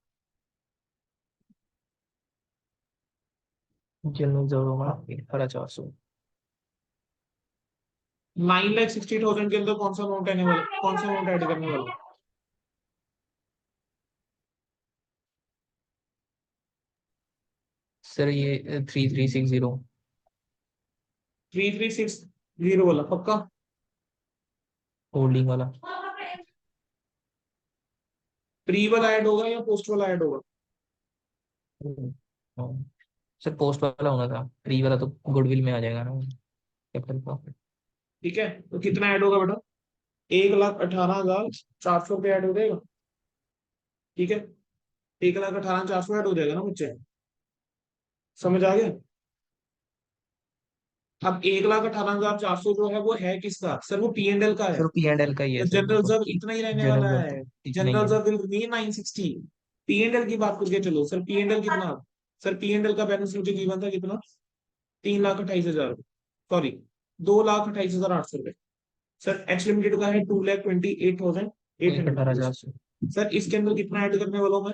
जनरल जरूर होगा 4,500। 9,60,000 के अंदर कौन सा अमाउंट आने वाला, कौन सा अमाउंट ऐड करने वाला। सर ये 3,360। 3,360 वाला पक्का। होल्डिंग वाला। प्री वाला ऐड होगा या पोस्ट वाला ऐड होगा। हाँ। सर पोस्ट वाला होना था, प्री वाला तो गुडविल में आ जाएगा ना कैपिटल प्रॉफिट। ठीक है, तो कितना ऐड होगा बेटा, 1,18,400 रुपये ऐड हो जाएगा। ठीक है, 1,18,400 ऐड हो जाएगा ना बच्चे, समझ आ गया। अब 1,18,400 जो है वो है किसका, सर वो पी एंड एल का है। सर पी एंड एल का ही है तो सर वो जनरल तो। रिजर्व इतना ही रहने जनरल वाला रिजर्व है। तो इतना ही जनरल है। Reserve will remain 960। P and L की बात करके चलो, सर पी एंड एल कितना, सर पी एंड एल का बैलेंस मुझे गिवन था कितना, 3,28,000, सॉरी 2,28,800 रुपये। सर एच लिमिटेड का है 2,28,800 रुपीज। 1,18,400। सर इसके अंदर कितना ऐड करने वाला हूँ मैं,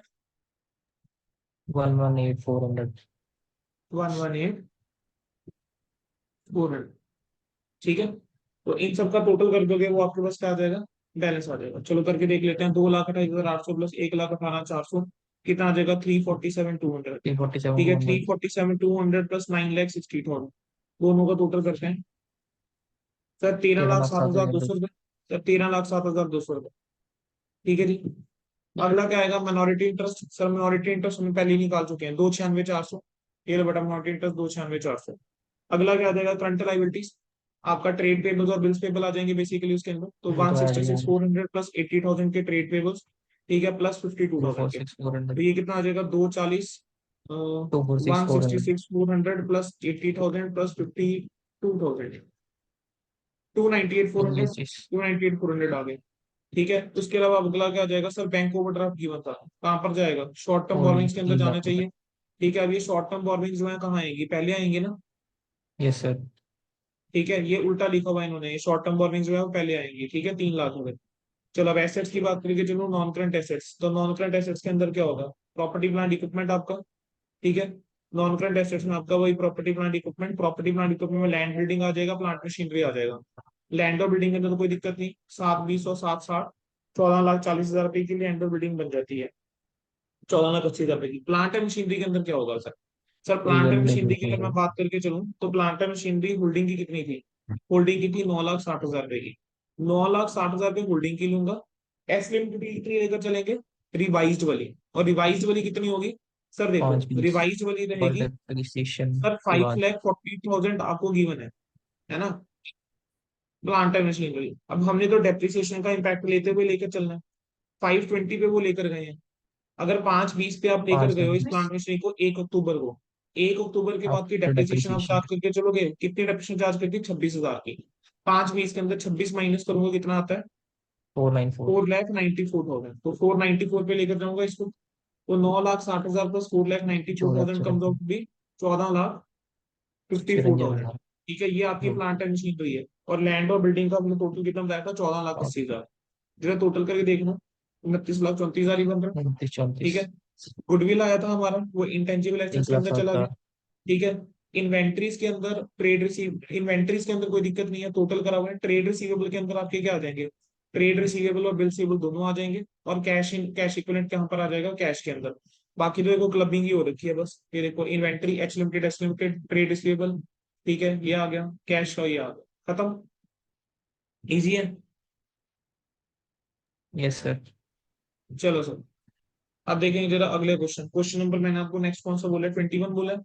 1,18,400। 1,18,400। ठीक है, तो इन सब का टोटल कर दोगे वो आपके पास क्या आ जाएगा, बैलेंस आ जाएगा। चलो करके देख लेते हैं, 2,28,800 प्लस 1,18,400 कितना आ जाएगा, 3,47,200। 347 ठीक है, two three hundred forty seven two hundred plus 9,60,000, दोनों का टोटल करते हैं। सर तेरह तेरह लाख लाख सात सात हजार हजार दो दो सौ रुपये सर 13,07,200 रुपये। ठीक है जी। अगला क्या आएगा, minority interest. Sir minority interest हम पहले ही निकाल चुके हैं, 2,96,400। ये लो बेटा मिनोरिटी इंटरेस्ट 2,96,400। अगला क्या आ जाएगा, करंट लाइबिलिटीज। आपका ट्रेड पेबल्स और बिल्स पेबल आ जाएंगे बेसिकली उसके अंदर। तो वो वन तो ऐड सिक्सटी ही सिक्स है। फोर हंड्रेड प्लस 80,000 के ट्रेड पेबल्स, ठीक है, प्लस 52,000 के। 246 400। तो ये कितना आ जाएगा, 240, two four six one four sixty hundred six four hundred plus 80,000 plus 52,000, 298,400, yes yes. 298,400 आ गए। ठीक है, उसके अलावा अगला क्या आ जाएगा, सर बैंक ओवरड्राफ्ट गिवन था, कहाँ पर जाएगा, शॉर्ट टर्म होल्डिंग बोरोइंग्स के अंदर जाना 3 लाख रुपए। चाहिए। ठीक है, अब ये शॉर्ट टर्म बोरोइंग्स जो है कहाँ आएंगी, पहले आएंगे ना। Yes sir. ठीक है, ये उल्टा लिखा हुआ है इन्होंने, शॉर्ट टर्म बोरोइंग्स जो है वो पहले आएंगी, ठीक है, 3 लाख हो गए। चलो अब एसेट्स की बात करेंगे, चलो नॉन करंट एसेट्स, तो नॉन करंट एसेट्स के अंदर क्या होगा, प्रॉपर्टी प्लांट इक्विपमेंट आपका, ठीक है। नॉन करंट एसेट्स में आपका वही property plant equipment, property plant equipment में लैंड बिल्डिंग आ जाएगा, प्लांट मशीनरी आ जाएगा। लैंड और बिल्डिंग के अंदर तो कोई दिक्कत नहीं, 7 20 और 7 60, 14,40,000 रुपए की लैंड और बिल्डिंग बन जाती है, 14,80,000 रुपए की। प्लांट एंड मशीनरी के अंदर क्या होगा sir, sir plant and rebuilding machinery की होती अगर मैं है। बात करके चलूं, तो प्लांट एंड मशीनरी होल्डिंग की कितनी थी, होल्डिंग की थी 9,60,000 रुपए की, 9,60,000 रुपए होल्डिंग की लूंगा। एस लिमिटेड की कितनी लेकर चलेंगे, रिवाइज्ड वाली, और रिवाइज्ड वाली कितनी होगी, सर देखो 5 20 रिवाइज्ड वाली और रहेगी, डेप्रिसिएशन सर के फाइव बाद। लैख फोर्टी थाउजेंड आपको गिवन है ना, प्लांट एंड मशीनरी। अब हमने तो डेप्रिसिएशन का इम्पैक्ट लेते हुए लेकर चलना है, 520 पे वो लेकर गए हैं। अगर 520 पे आप लेकर पाँच गए हो इस बीस प्लांट मशीनरी को 1 अक्टूबर को, 1 अक्टूबर के बाद की आफ्टर डेप्रिसिएशन आप चार्ज डेप्रिसिएशन करके चलोगे, कितनी डेप्रिसिएशन चार्ज करती है, 26,000 की। 520 के अंदर 26 माइनस करोगे कितना आता है, 494। 4,94,000, तो 494 पे लेकर जाऊंगा इसको, तो 9,60,000 plus 4,94,000 comes out 14 to be 14,54,000। 94 ठीक है, ये आपकी गुड। प्लांट एंड मशीनरी है, और लैंड और बिल्डिंग का अपने टोटल कितना बताया था, 14,80,000। जरा टोटल करके देखना, 29,34,000 ही बन रहा है। 29 34। ठीक है, गुडविल आया था हमारा, वो इंटेंजिबल एक एसेट्स के लाख अंदर सात चला गया। हजार ठीक है, इन्वेंट्रीज के अंदर ट्रेड रिसीव, इन्वेंट्रीज के अंदर कोई दिक्कत नहीं है, टोटल करा हुआ है। ट्रेड रिसीवेबल के अंदर आपके क्या आ जाएंगे, ट्रेड रिसीवेबल और बिल रिसीवेबल दोनों आ जाएंगे, और कैश इन कैश इक्विवेलेंट कहाँ पर आ जाएगा, कैश के अंदर। बाकी तो देखो क्लबिंग ही हो रखी है बस, ये देखो inventory H limited trade receivable, ठीक है, ये आ गया कैश का, ये आ गया, खत्म, इजी है। Yes sir. चलो सर, अब देखेंगे जरा अगले क्वेश्चन, क्वेश्चन नंबर मैंने आपको नेक्स्ट कौन सा बोला है, 21 बोला है,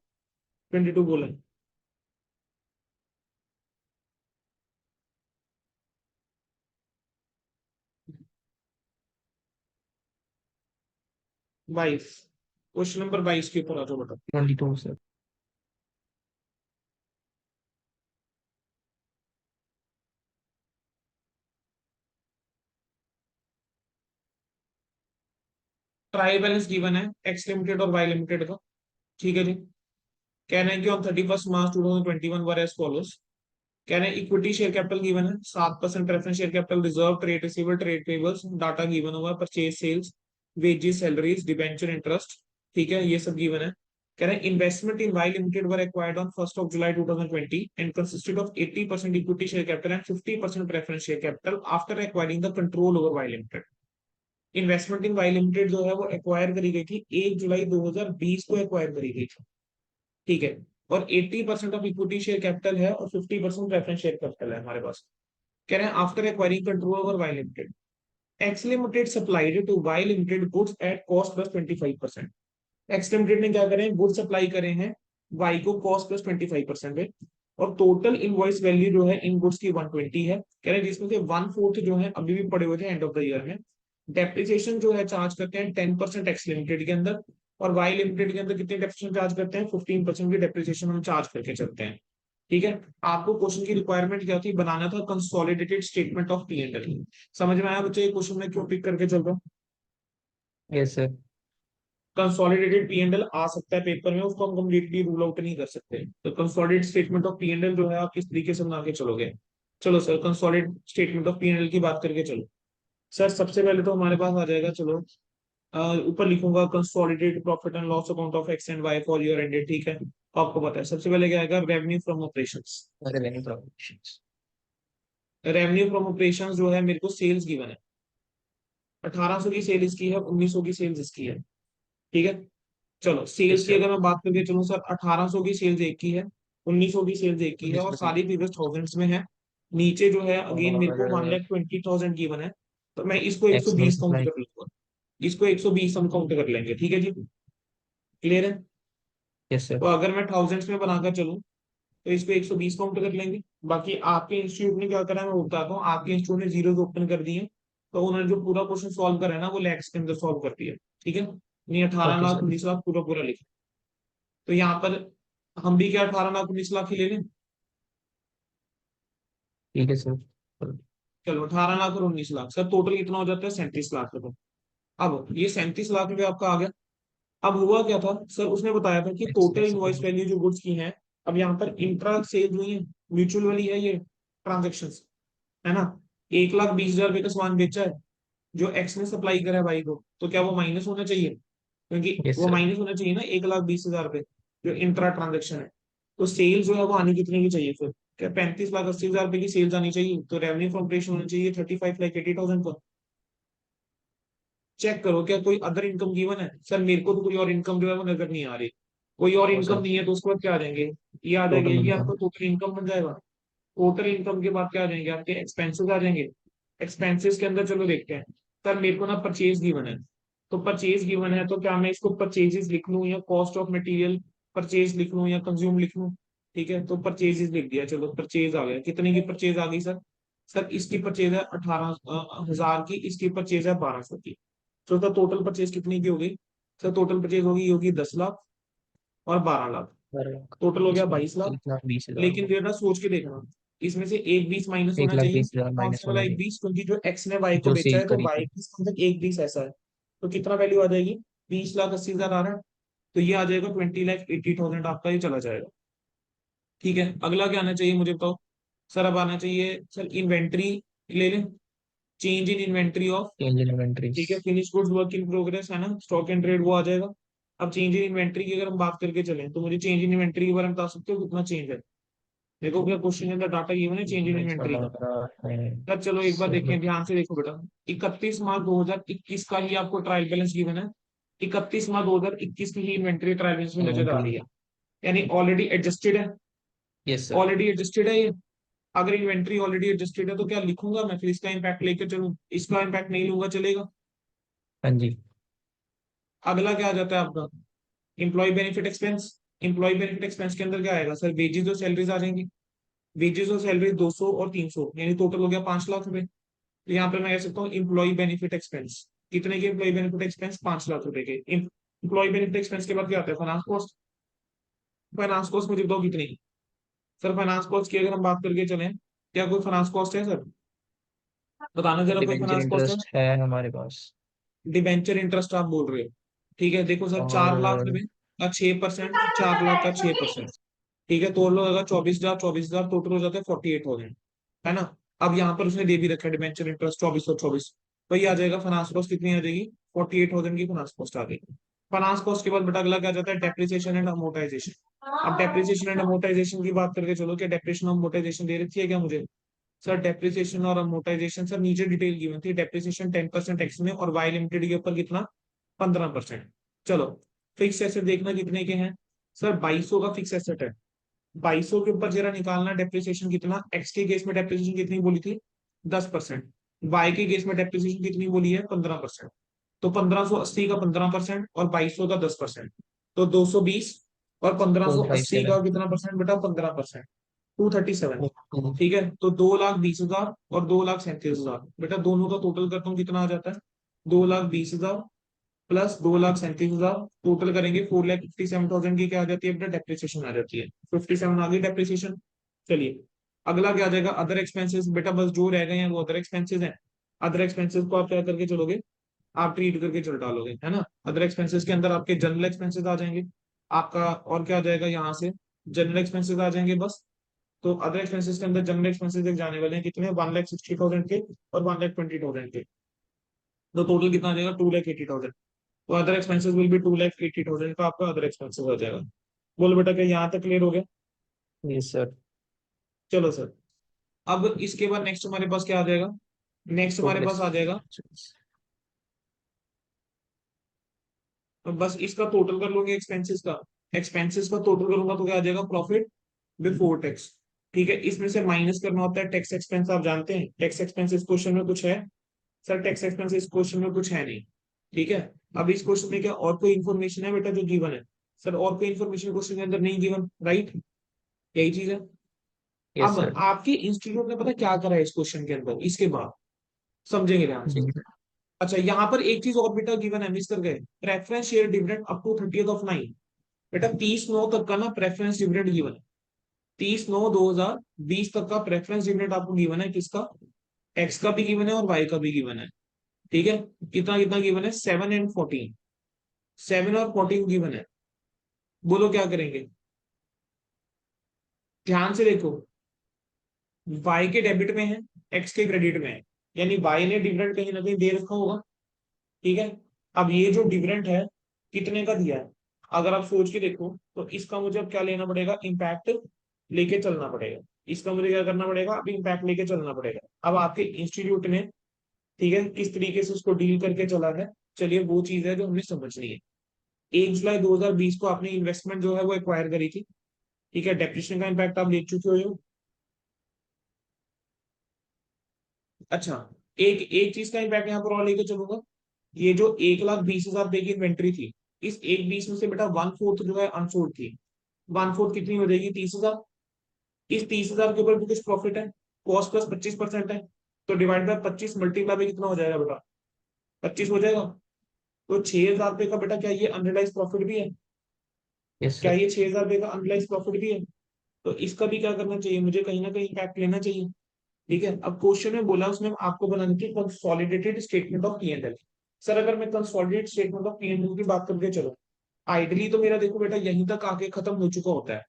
22 बोला है, 22, क्वेश्चन नंबर 22 के ऊपर आ जाओ बेटा। 22 सर। ट्रायल बैलेंस गिवन है एक्स लिमिटेड और वाई लिमिटेड का, ठीक है जी। कह रहे हैं कि on 31 March 2021 were as follows, कह रहे हैं इक्विटी शेयर कैपिटल गिवन है 7%, preference share capital, reserve, trade receivable, trade payables, data given हुआ है, purchase sales, wages, salaries, debenture, interest, ठीक है, ये सब गिवन है। कह रहे हैं investment in Y limited were acquired on 1 July 2020 and consisted of 80% equity share capital and 50% preference share capital after acquiring the control over Y limited. Investment in Y limited जो है वो एक्वायर करी गई थी 1 जुलाई 2020 को acquire करी गई थी, ठीक है। और 80% ऑफ इक्विटी शेयर कैपिटल है और 50% प्रेफरेंस शेयर कैपिटल है हमारे पास। कह रहे हैं after acquiring control over Y limited, X limited supplied to Y limited goods at cost plus 25%। X limited ने क्या करें, गुड सप्लाई करे हैं वाई को कॉस्ट प्लस 25% पे, और टोटल इनवॉइस वैल्यू जो है इन गुड्स की 120 है, कह रहे हैं जिसमें से 1/4 जो है अभी भी पड़े हुए थे एंड ऑफ द ईयर में। डेप्रिसिएशन जो है चार्ज करते हैं 10% एक्स लिमिटेड के अंदर, और वाई लिमिटेड के अंदर कितने डेप्रिसिएशन चार्ज करते हैं, 15% की डेप्रिसिएशन हम चार्ज करके चलते हैं। ठीक है, आपको क्वेश्चन की रिक्वायरमेंट क्या थी, बनाना था consolidated statement of P and L. समझ में आया बच्चे, ये क्वेश्चन में क्यों पिक करके चल रहा हूँ। Yes sir. Consolidated P and L आ सकता है पेपर में, उसको हम कम्प्लीटली रूल आउट नहीं कर सकते, तो consolidated statement of P and L जो है आप किस तरीके से बना के चलोगे। चलो sir, consolidated statement of P and L की बात करके चलो। सर सबसे पहले तो हमारे पास आ जाएगा, चलो ऊपर लिखूंगा consolidated profit and loss account of X and Y for year ended, ठीक है। आपको पता है सबसे पहले क्या आएगा, revenue from operations. Revenue provisions. Revenue from operations जो है मेरे को सेल्स गिवन है, 1800 की सेल इसकी है, 1900 की सेल्स इसकी है, ठीक है। चलो सेल्स यस की सर। अगर मैं बात करके चलूँ सर, 1800 की सेल्स एक की है, 1900 की सेल्स एक की है, और 19% सारी प्रीवियस थाउजेंड्स में है। नीचे जो है अगेन मेरे को और 1,20,000 गिवन है, तो मैं इसको एक सौ एक्स बीस काउंट मल्टीप्लाई। कर लूंगा, इसको 120 हम काउंट कर लेंगे, ठीक है जी, क्लियर है। Yes sir. तो अगर मैं थाउजेंड्स में बनाकर चलूँ, तो इसको 120 काउंट कर लेंगे। बाकी आपके इंस्टीट्यूट ने क्या करा है मैं बताता हूँ, आपके इंस्टीट्यूट ने जीरो ओपन कर दिए, तो उन्होंने जो पूरा क्वेश्चन सॉल्व करा है ना वो लैक्स के अंदर सॉल्व कर दिया, ठीक है। नहीं 18 ओके लाख सर। 19 लाख पूरा पूरा लिखा, तो यहाँ पर हम भी क्या 18 लाख 19 लाख ही ले लें। ठीक है सर। चलो 18 लाख और 19 लाख, सर टोटल कितना हो जाता है, 37 लाख रुपए। अब ये 37 लाख रुपए आपका आ गया। अब हुआ क्या था सर, उसने बताया था कि एक्स टोटल इनवॉइस वैल्यू जो गुड्स की है, अब यहाँ पर इंट्रा सेल हुई है, म्यूचुअल वाली है ये ट्रांजेक्शन, है ना। 1,20,000 रुपए का सामान बेचा है, जो एक्स ने सप्लाई करा है वाई को, तो क्या वो माइनस होना चाहिए? क्योंकि यस वो सर। माइनस होना चाहिए ना 1,20,000 रुपए, जो इंट्रा ट्रांजेक्शन है। तो सेल जो है वो आनी कितने की चाहिए फिर? क्या 35,80,000 रुपए की सेल्स आनी चाहिए? तो रेवेन्यू फ्रॉम ऑपरेशन होना चाहिए 35,80,000 पर। चेक करो क्या कोई अदर इनकम गिवन है? सर मेरे को तो कोई और इनकम जो है वो नजर नहीं आ रही। कोई और नो इनकम सर। नहीं है तो उसके बाद क्या आ जाएंगे? ये आ जाएंगे, टोटल ये इनकम। आपका टोटल इनकम बन जाएगा। टोटल इनकम के बाद क्या आ जाएंगे? आपके एक्सपेंसेस आ जाएंगे। एक्सपेंसेस के अंदर चलो देखते हैं। सर मेरे को ना परचेज गिवन है, तो परचेज गिवन है तो क्या मैं इसको परचेजेस लिख लूं या कॉस्ट ऑफ मटेरियल परचेज लिख लूं या कंज्यूम लिख लूं? ठीक है, तो परचेजेस लिख दिया, चलो परचेज आ गया। कितने की परचेज आ गई सर? सर इसकी परचेज है 18,000 की, इसकी परचेज है 1,200 की। तो सर टोटल परचेज कितनी की होगी? सर टोटल परचेज होगी 10 लाख और 12 लाख, पर टोटल हो गया इसमें 22 लाख। 1,20,000 लेकिन होगा। जरा सोच के देखना, इसमें से एक 20 माइनस एक होना लाख चाहिए। बीस हजार कौन माइनस सा वाला होना एक चाहिए। 20? क्योंकि जो एक्स ने वाई को जो बेचा सेल है तो करी वाई थी। की अंदर एक 20 ऐसा है। तो कितना वैल्यू आ जाएगी? 20,80,000 आ रहा है, तो ये आ जाएगा 20,80,000 आपका, ये चला जाएगा। ठीक है, अगला क्या आना चाहिए मुझे बताओ? सर अब आना चाहिए सर इन्वेंट्री, ले लें, change in inventory of. Change in inventories. ठीक है, finish goods work in progress है ना, स्टॉक एंड ट्रेड वो आ जाएगा। अब चेंज इन इन्वेंट्री की अगर हम बात करके चलें तो मुझे चेंज इन इन्वेंट्री के बारे में बता सकते हो कितना चेंज है? देखो क्या क्वेश्चन के अंदर डाटा गिवन है चेंज इन इसमें इन्वेंट्री चला का। रहा है सर चलो एक बार देखें, 7। ध्यान से देखो बेटा। 31 मार्च 2021 का ही आपको ट्रायल बैलेंस गिवन है। 31 मार्च 2021 की ही इन्वेंट्री ट्रायल बैलेंस में नजर आ इन्वेंट्री। रही है, यानी ऑलरेडी एडजस्टेड है। Yes sir. ऑलरेडी एडजस्टेड है ये। अगर इन्वेंट्री ऑलरेडी एडजस्टेड है तो क्या लिखूंगा मैं फिर इसका इम्पैक्ट लेकर चलूं? इसका इम्पैक्ट नहीं लूंगा चलेगा? हाँ जी। अगला क्या आ जाता है आपका? Employee benefit expense. Employee benefit expense के अंदर क्या आएगा सर? वेजेस और सैलरीज आ जाएंगी। वेजेस और सैलरी 200 और 300, यानी टोटल हो गया 5 लाख रुपए। तो यहाँ पे मैं कह सकता हूँ इम्प्लॉय बेनिफिट एक्सपेंस। कितने के इम्प्लॉय बेनिफिट एक्सपेंस? 5 लाख रुपए के। इम्प्लॉय बेनिफिट एक्सपेंस के बाद क्या आता है? Finance cost. फाइनेंस कॉस्ट मुझे बताओ कितनी? सर फाइनेंस कॉस्ट की अगर हम बात करके चलें, क्या कोई फाइनेंस कॉस्ट है सर? बताना जरा, कोई डिवेंचर फाइनेंस कॉस्ट है? इंटरेस्ट है हमारे पास। डिबेंचर इंटरेस्ट आप बोल रहे हो? ठीक है, देखो सर और 4 लाख रुपए का 6%, 4 लाख का 6%। ठीक है, तो लोग अगर 24,000 24,000 टोटल हो जाता है 48,000, है ना। अब यहाँ पर उसने दे भी रखा है डिबेंचर इंटरेस्ट 24 और 24, तो ये आ जाएगा फाइनेंस कॉस्ट कितनी आ जाएगी? 48,000 की फाइनेंस कॉस्ट आ गई। फाइनेंस कॉस्ट के बाद बेटा अगला क्या जाता है? Depreciation and amortisation. अब डेप्रिसिएशन एंड अमोर्टाइजेशन की बात करके चलो, क्या डेप्रिसिएशन अमोर्टाइजेशन दे रखी है क्या मुझे? सर डेप्रिसिएशन और अमोर्टाइजेशन सर नीचे डिटेल गिवन थी। डेप्रिसिएशन 10% एक्स में और वाई लिमिटेड के ऊपर कितना? 15%। चलो, फिक्स एसेट देखना कितने के हैं? सर 2200 का फिक्स एसेट है। 2200 के ऊपर जरा निकालना डेप्रिसिएशन कितना। एक्स के केस में डेप्रिसिएशन कितनी बोली थी? 10%। वाई के केस में डेप्रिसिएशन कितनी बोली है? 15%। तो 1580 का 15% और 2200 का 10%, तो 220। और पंद्रह सौ फोर फाइव अस्सी का सेवन कितना परसेंट बेटा? 15%। 237। ठीक है, तो 2,20,000 और 2,37,000 बेटा, दोनों का टोटल करता हूँ कितना आ जाता है? 2,20,000 प्लस 2,37,000, टोटल करेंगे 4,57,000 की क्या आ जाती है बेटा? डेप्रिसिएशन आ जाती है। 57 आ गई डेप्रिसिएशन। चलिए, अगला क्या आ जाएगा? Other expenses. बेटा बस जो रह गए हैं वो अदर एक्सपेंसेस हैं। अदर एक्सपेंसेस को आप क्या करके चलोगे? आप ट्रीट करके चल डालोगे, है ना। अदर एक्सपेंसेस के अंदर आपके जनरल एक्सपेंसेस आ जाएंगे आपका, और क्या आ जाएगा यहाँ से? जनरल एक्सपेंसेस आ जाएंगे बस। तो अदर एक्सपेंसेस के अंदर जनरल एक्सपेंसेस एक जाने वाले हैं कितने? 1,60,000 के और 1,20,000 के। तो टोटल कितना आ जाएगा? 2,80,000। तो अदर एक्सपेंसेस विल बी 2,80,000 का आपका अदर एक्सपेंसेस हो जाएगा। बोलो बेटा, क्या यहाँ तक क्लियर हो गया? Yes sir. चलो सर, अब इसके बाद नेक्स्ट हमारे पास क्या आ जाएगा? नेक्स्ट हमारे प्रोग्रेस। पास आ जाएगा, तो बस इसका टोटल कर लोगे एक्सपेंसेस का। एक्सपेंसेस का टोटल करूंगा तो क्या आ जाएगा? Profit before tax. ठीक है, इसमें से माइनस करना होता है टैक्स एक्सपेंस, आप जानते हैं टैक्स एक्सपेंस इस क्वेश्चन में कुछ है? सर टैक्स एक्सपेंस इस क्वेश्चन में कुछ है नहीं। ठीक है, अब इस क्वेश्चन में क्या और कोई इन्फॉर्मेशन है बेटा जो गिवन है? सर और कोई इन्फॉर्मेशन क्वेश्चन के अंदर नहीं गिवन, राइट? यही चीज है। यस अब सर। आपके इंस्टीट्यूट ने पता क्या करा है इस क्वेश्चन के अंदर, इसके बाद समझेंगे ध्यान से। जी। अच्छा, यहाँ पर एक चीज और बेटा गिवन है, मिस कर गए। Preference share dividend up to 30th of 9। बेटा 30/9 तक का ना प्रेफरेंस डिविडेंड गिवन है। 30/9/2020 तक का प्रेफरेंस डिविडेंड आपको गिवन है, किसका? एक्स का भी गिवन है और वाई का भी गिवन है। ठीक है, कितना कितना गिवन है? 7 and 14। 7 और 14 गिवन है। बोलो क्या करेंगे? ध्यान से देखो, वाई के डेबिट में है, एक्स के क्रेडिट में है, यानी वाई ने डिविडेंड कहीं ना कहीं दे रखा होगा। ठीक है। अब ये जो डिविडेंड है कितने का दिया है, अगर आप सोच के देखो तो इसका मुझे अब क्या लेना पड़ेगा, इम्पैक्ट लेके चलना पड़ेगा। इसका मुझे क्या करना पड़ेगा, अब इम्पैक्ट लेके चलना पड़ेगा। अब आपके इंस्टीट्यूट ने, ठीक है, किस तरीके से उसको डील करके चला है, चलिए वो चीज है जो हमें समझनी है। 1 जुलाई 2020 को आपने इन्वेस्टमेंट जो है वो एक्वायर करी थी। ठीक है, डेप्रिसिएशन का इम्पैक्ट आप ले चुके हो। अच्छा, एक एक चीज का इम्पैक्ट यहाँ पर और लेके चलूंगा। ये जो 1,20,000 रुपए की इन्वेंट्री थी, इस 1,20 में से बेटा 1/4 जो है अनसोल्ड थी। 1/4 कितनी हो जाएगी, 30,000। इस 30,000 के ऊपर भी कुछ प्रॉफिट है, कॉस्ट प्लस 25% है, तो डिवाइड बाय 25 मल्टीप्लाई में कितना हो जाएगा बेटा, 25 हो जाएगा। तो 6,000 रुपए का बेटा क्या ये अनरियलाइज प्रॉफिट भी है, यस क्या सर। ये 6,000 रुपए का अनरियलाइज प्रॉफिट भी है। तो इसका भी क्या करना चाहिए, मुझे कहीं ना कहीं इम्पैक्ट लेना चाहिए। ठीक है, अब क्वेश्चन में बोला उसमें आपको बनानी थी consolidated statement of P&L। Sir अगर मैं कंसोलिडेटेड स्टेटमेंट ऑफ P&L की बात करके चलो, आइडली तो मेरा देखो बेटा यहीं तक आके खत्म हो चुका होता है।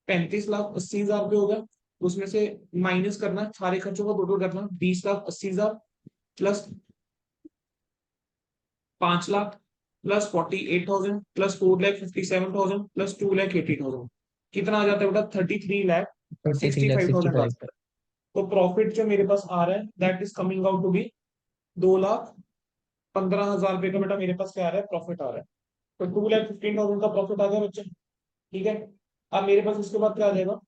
35,80,000 रुपये हो गया, उसमें से माइनस करना, सारे खर्चों का टोटल करना, 20,80,000 plus 5 lakh plus 48,000 plus 4,57,000 plus 2,80,000, कितना आ जाता है बेटा, 33 लाख 33,65,000। 65,000। तो प्रॉफिट जो मेरे पास आ रहा है that is coming out to be 2,15,000 रुपए का बेटा मेरे पास क्या आ रहा है, प्रॉफिट आ रहा है। तो 2,15,000 का प्रॉफिट आ गया बच्चे। ठीक है। अब मेरे पास उसके बाद क्या आ जाएगा,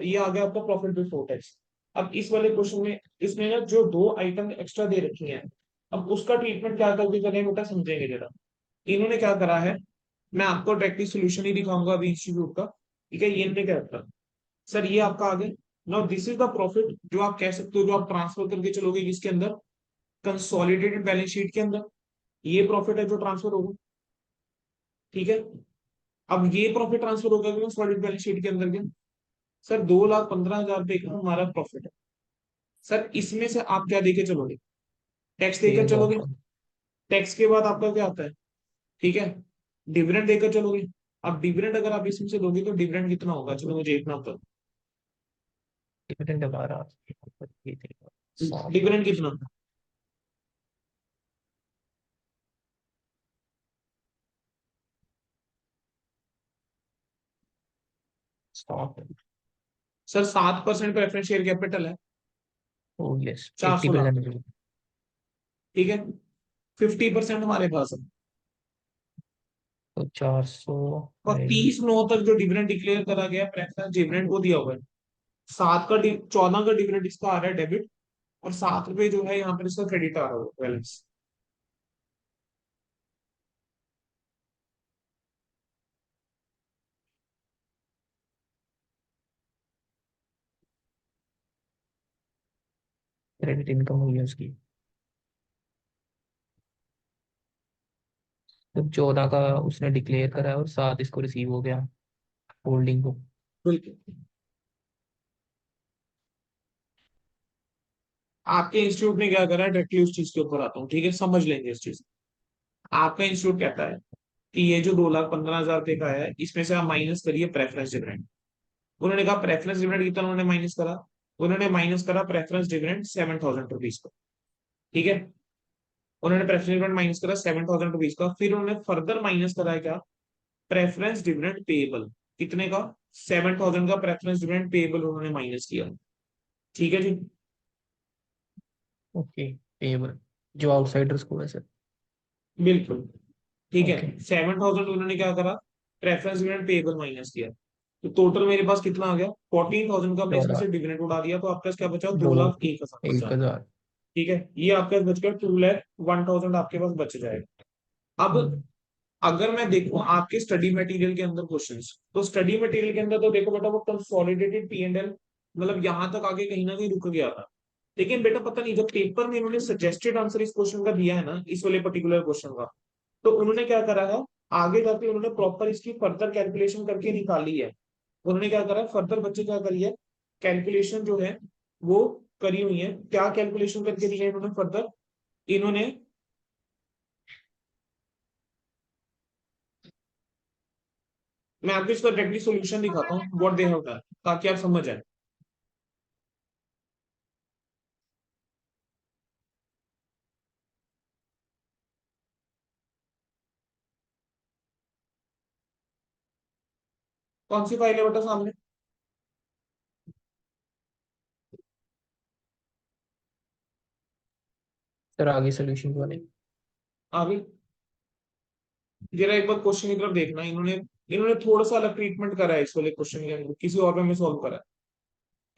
ये आ गया आपका प्रॉफिट बिफोर टैक्स। अब इस वाले क्वेश्चन में इसमें ना जो दो आइटम एक्स्ट्रा दे रखी हैं, अब उसका ट्रीटमेंट क्या करके करें बेटा, समझेंगे जरा। इन्होंने क्या करा है, मैं आपको डायरेक्टली सोल्यूशन ही दिखाऊंगा अभी इंस्टीट्यूट का। ठीक है, ये इन्होंने क्या करा, सर ये आपका आ गया। Now this is the profit जो आप कह सकते हो, जो आप ट्रांसफर करके चलोगे किसके अंदर, कंसोलिडेटेड बैलेंस शीट के अंदर। ये प्रॉफिट है जो ट्रांसफर होगा। ठीक है। अब ये प्रॉफिट ट्रांसफर होगा कंसोलिडेटेड बैलेंस शीट के अंदर के, सर 2,15,000 रुपए का हमारा प्रॉफिट है। सर इसमें से आप क्या देके चलोगे, टैक्स देकर शेयर चलोगे। होगा। टैक्स के बाद आपका क्या आता है, ठीक है, डिविडेंड देकर चलोगे। अब डिविडेंड अगर आप इसमें से दोगे तो डिविडेंड कितना होगा, चलो मुझे एक नाम बताओ, डिविडेंड हमारा ये थे, 60 डिविडेंड कितना, 60। सर 7% प्रेफरेंस शेयर कैपिटल है, ओ यस, 400 लाख। 80%। ठीक है, 50% हमारे पास है। तो 400 और है। 30/9 तक जो डिविडेंड डिक्लेयर करा गया प्रेफरेंस डिविडेंड वो दिया हुआ है। 14 का डिविडेंड इसका आ रहा है डेबिट, और 7 रुपए जो है यहाँ पर इसका क्रेडिट आ रहा है बैलेंस। क्रेडिट इनकम हुई है उसकी। तो 14 का उसने डिक्लेयर करा है और 7 इसको रिसीव हो गया, होल्डिंग को। बिल्कुल। आपके इंस्टीट्यूट ने क्या करा है, डायरेक्टली उस चीज के ऊपर आता हूँ, ठीक है, समझ लेंगे इस चीज। आपका इंस्टीट्यूट कहता है कि ये जो 2,15,000 रुपए का है इसमें से आप माइनस करिए प्रेफरेंस डिविडेंड। उन्होंने कहा प्रेफरेंस डिविडेंड कितना उन्होंने माइनस करा, उन्होंने माइनस करा प्रेफरेंस डिविडेंड 7,000 रुपीज का। ठीक है, उन्होंने प्रेफरेंस डिविडेंड माइनस करा 7,000 रुपीज का, फिर उन्होंने फर्दर माइनस करा है क्या, प्रेफरेंस डिविडेंड पेएबल, कितने का, 7,000 का प्रेफरेंस डिविडेंड पेएबल उन्होंने माइनस किया। ठीक है जी। ओके, पेबल जो आउटसाइडर्स को है सर। बिल्कुल। ठीक है, ओके। 7,000 उन्होंने क्या करा, प्रेफरेंस डिविडेंड पेएबल माइनस किया। तो टोटल मेरे पास कितना आ गया, 14,000 का हमने इसमें 14, से डिविडेंड उड़ा दिया, तो आपका क्या बचा, दो 2,01,000 बचा। 1,000। ठीक है, ये आपका बच गया 2,01,000 आपके पास बच जाएगा। अब अगर मैं देखूं आपके स्टडी मटेरियल के अंदर क्वेश्चंस, तो स्टडी मटेरियल के अंदर तो देखो बेटा वो कंसोलिडेटेड P&L, मतलब यहां तक आगे कहीं ना कहीं रुक गया था। लेकिन बेटा पता नहीं, जब पेपर में इन्होंने सजेस्टेड आंसर इस क्वेश्चन का दिया है ना, इस वाले पर्टिकुलर क्वेश्चन का, तो उन्होंने क्या करा है, आगे जाके उन्होंने प्रॉपर इसकी फर्दर कैलकुलेशन करके निकाली है। उन्होंने क्या करा है, फर्दर बच्चे क्या करी है, कैलकुलेशन जो है वो करी हुई है। क्या कैलकुलेशन करके दी है इन्होंने फर्दर, इन्होंने, मैं आपको इसका डायरेक्टली सॉल्यूशन दिखाता हूँ व्हाट दे हैव डन, ताकि आप समझ जाए। कौन सी फाइल है बेटा सामने? सर आगे सोल्यूशन वाले। आ गई। जरा एक बार क्वेश्चन की तरफ देखना, इन्होंने इन्होंने थोड़ा सा अलग ट्रीटमेंट करा है इस वाले क्वेश्चन के अंदर, किसी और में सॉल्व करा है।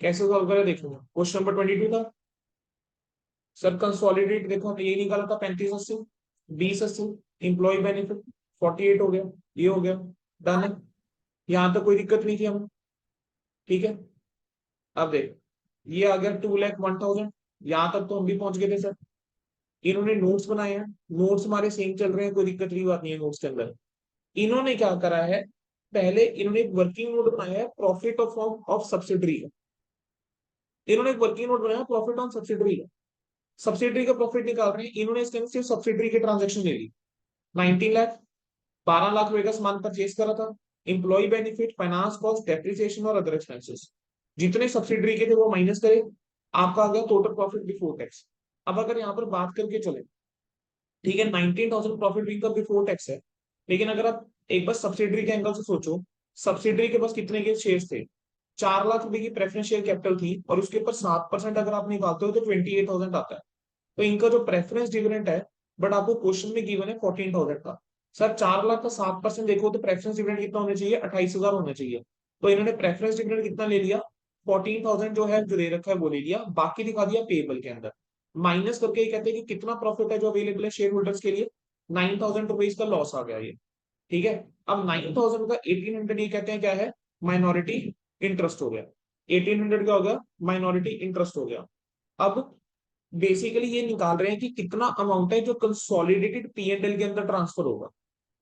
कैसे सॉल्व करा है देखो, क्वेश्चन नंबर 22 था। सर कंसोलिडेट देखो, हमने ये निकाला था 3580, 2080, एम्प्लॉय बेनिफिट 48 हो गया, ये हो गया, डन है। यहाँ तक कोई दिक्कत नहीं थी हमें, ठीक है। अब देख, ये आ गया 2,01,000, यहाँ तक तो हम भी पहुंच गए थे सर। इन्होंने नोट्स बनाए हैं, नोट्स हमारे सेम चल रहे हैं, कोई दिक्कत की बात नहीं है नोट्स के अंदर। इन्होंने क्या करा है, पहले इन्होंने एक वर्किंग नोट बनाया है प्रॉफिट ऑफ ऑफ सब्सिडरी। इन्होंने एक वर्किंग नोट बनाया प्रॉफिट ऑन सब्सिडरी। सब्सिडरी का प्रॉफिट निकाल रहे हैं इन्होंने, इसके अंदर सिर्फ सब्सिडरी के ट्रांजेक्शन ले ली। 19 लाख, 12 लाख रुपए का सामान परचेज करा था। Employee benefit, finance cost, depreciation और अदर एक्सपेंसेस जितने सब्सिडरी के थे वो माइनस करे, आपका आ गया टोटल प्रॉफिट बिफोर टैक्स। अब अगर यहाँ पर बात करके चले, ठीक है, 19,000 प्रॉफिट इनका बिफोर टैक्स है। लेकिन अगर आप एक बार सब्सिडरी के एंगल से सोचो, सब्सिडरी के पास कितने के शेयर्स थे? 4 लाख रुपए की प्रेफरेंस शेयर कैपिटल थी, और उसके ऊपर 7% अगर आप निकालते हो तो 28,000 आता है। तो इनका जो प्रेफरेंस डिविडेंड है, बट आपको क्वेश्चन में गिवन है 14,000 का। सर 4 लाख का 7% देखो तो प्रेफरेंस डिविडेंड कितना होना चाहिए? 28,000 होना चाहिए। तो इन्होंने प्रेफरेंस डिविडेंड कितना ले लिया? 14,000 जो है, जो दे रखा है वो ले लिया, बाकी दिखा दिया पेबल के अंदर। माइनस करके ये कहते हैं कि कितना प्रॉफिट है जो अवेलेबल है शेयर होल्डर्स के लिए? 9,000 रुपीज का लॉस आ गया ये, ठीक है। अब 9,000 का 1,800 ये कहते हैं क्या है? माइनॉरिटी इंटरेस्ट हो गया। 1,800 क्या हो गया? माइनॉरिटी इंटरेस्ट हो गया। अब बेसिकली ये निकाल रहे हैं कि कितना अमाउंट है जो कंसोलिडेटेड पी एंड एल के अंदर ट्रांसफर होगा।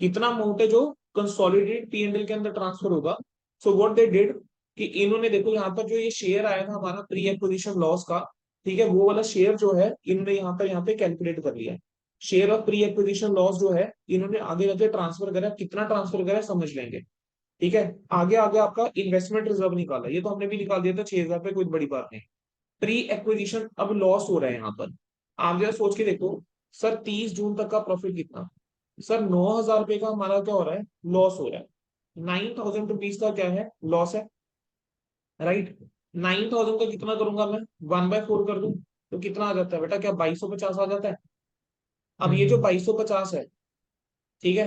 कितना अमाउंट है जो कंसोलिडेटेड पी एंड एल के अंदर ट्रांसफर होगा। सो व्हाट दे डिड, कि इन्होंने देखो यहाँ पर जो ये शेयर आया था हमारा प्री एक्विजिशन लॉस का, ठीक है, वो वाला शेयर जो है इन्होंने यहाँ पे कैलकुलेट कर लिया। Share of pre acquisition loss जो है इन्होंने आगे जाके ट्रांसफर करा, कितना ट्रांसफर करा समझ लेंगे, ठीक है। आगे आगे आपका इन्वेस्टमेंट रिजर्व निकाला, ये तो हमने भी निकाल दिया था 6,000 पे, कोई बड़ी बात नहीं। प्री एक्विजिशन अब लॉस हो रहा है यहाँ पर, आप जरा सोच के देखो। सर 30 जून तक का प्रॉफिट कितना? सर 9,000 रुपए का हमारा क्या हो रहा है? लॉस हो रहा है। 9,000 रुपीज का क्या है? लॉस है, राइट। 9,000 का कितना करूंगा मैं? 1/4 कर दूं तो कितना आ जाता है बेटा? क्या 2,250 आ जाता है? अब ये जो हम्म। 2,250 है, ठीक है,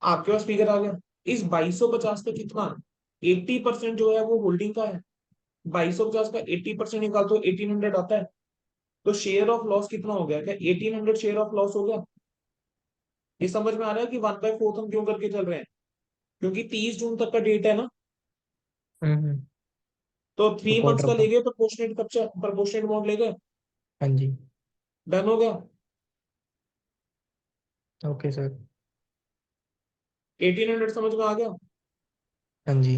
आपके पास फिगर आ गया। इस 2,250 पे कितना? 80% जो है वो होल्डिंग का है। 2,250 का 80% निकाल तो 1,800 आता है। तो शेयर ऑफ लॉस कितना हो गया? क्या 1,800 शेयर ऑफ लॉस हो गया? ये समझ में आ रहा है कि 1/4 हम क्यों करके चल रहे हैं? क्योंकि 30 जून तक का डेट है ना। हम्म। तो तो 3 मंथ्स क्वार्टर का ले का। गए, प्रोपोर्शनेट खर्चा, प्रोपोर्शनेट अमाउंट ले गए, हाँ जी। डन हो गया। Okay sir. 1,800 समझ में आ गया। हाँ जी।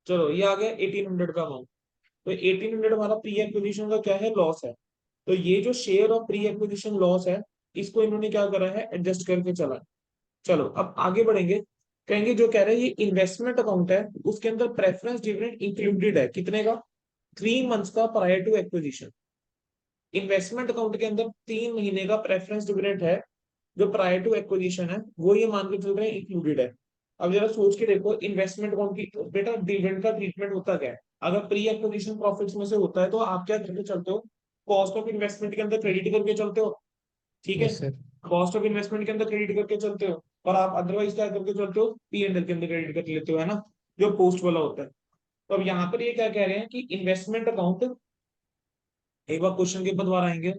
चलो ये आ गया 1,800 का अमाउंट। तो 1,800 हमारा प्री एक्विजिशन का क्या है? लॉस है। तो ये जो share of pre acquisition loss है, इसको इन्होंने क्या करा है? एडजस्ट करके चला। चलो अब आगे बढ़ेंगे। कहेंगे जो कह रहे हैं ये इन्वेस्टमेंट अकाउंट है, उसके अंदर प्रेफरेंस डिविडेंड इंक्लूडेड है, कितने का? 3 मंथ्स का prior to acquisition. Investment account के अंदर 3 महीने का प्रेफरेंस डिविडेंड है, जो प्रायर टू एक्विजिशन है, वो ये मान के चल रहे हैं इंक्लूडेड है। अब जरा सोच के देखो, इन्वेस्टमेंट अकाउंट की बेटा डिविडेंड का ट्रीटमेंट होता क्या है? अगर प्री एक्विजिशन प्रॉफिट्स में से होता है तो आप क्या करके चलते हो? कॉस्ट ऑफ इन्वेस्टमेंट के अंदर क्रेडिट करके चलते हो, ठीक है। Yes sir. Cost of investment के अंदर क्रेडिट करके चलते हो, और आप अदरवाइज क्या करके चलते हो? पी एंड एल के अंदर क्रेडिट कर लेते हो, है ना, जो पोस्ट वाला होता है। तो अब यहाँ पर ये क्या कह रहे हैं कि इन्वेस्टमेंट अकाउंट, एक बार क्वेश्चन के ऊपर दोबारा आएंगे।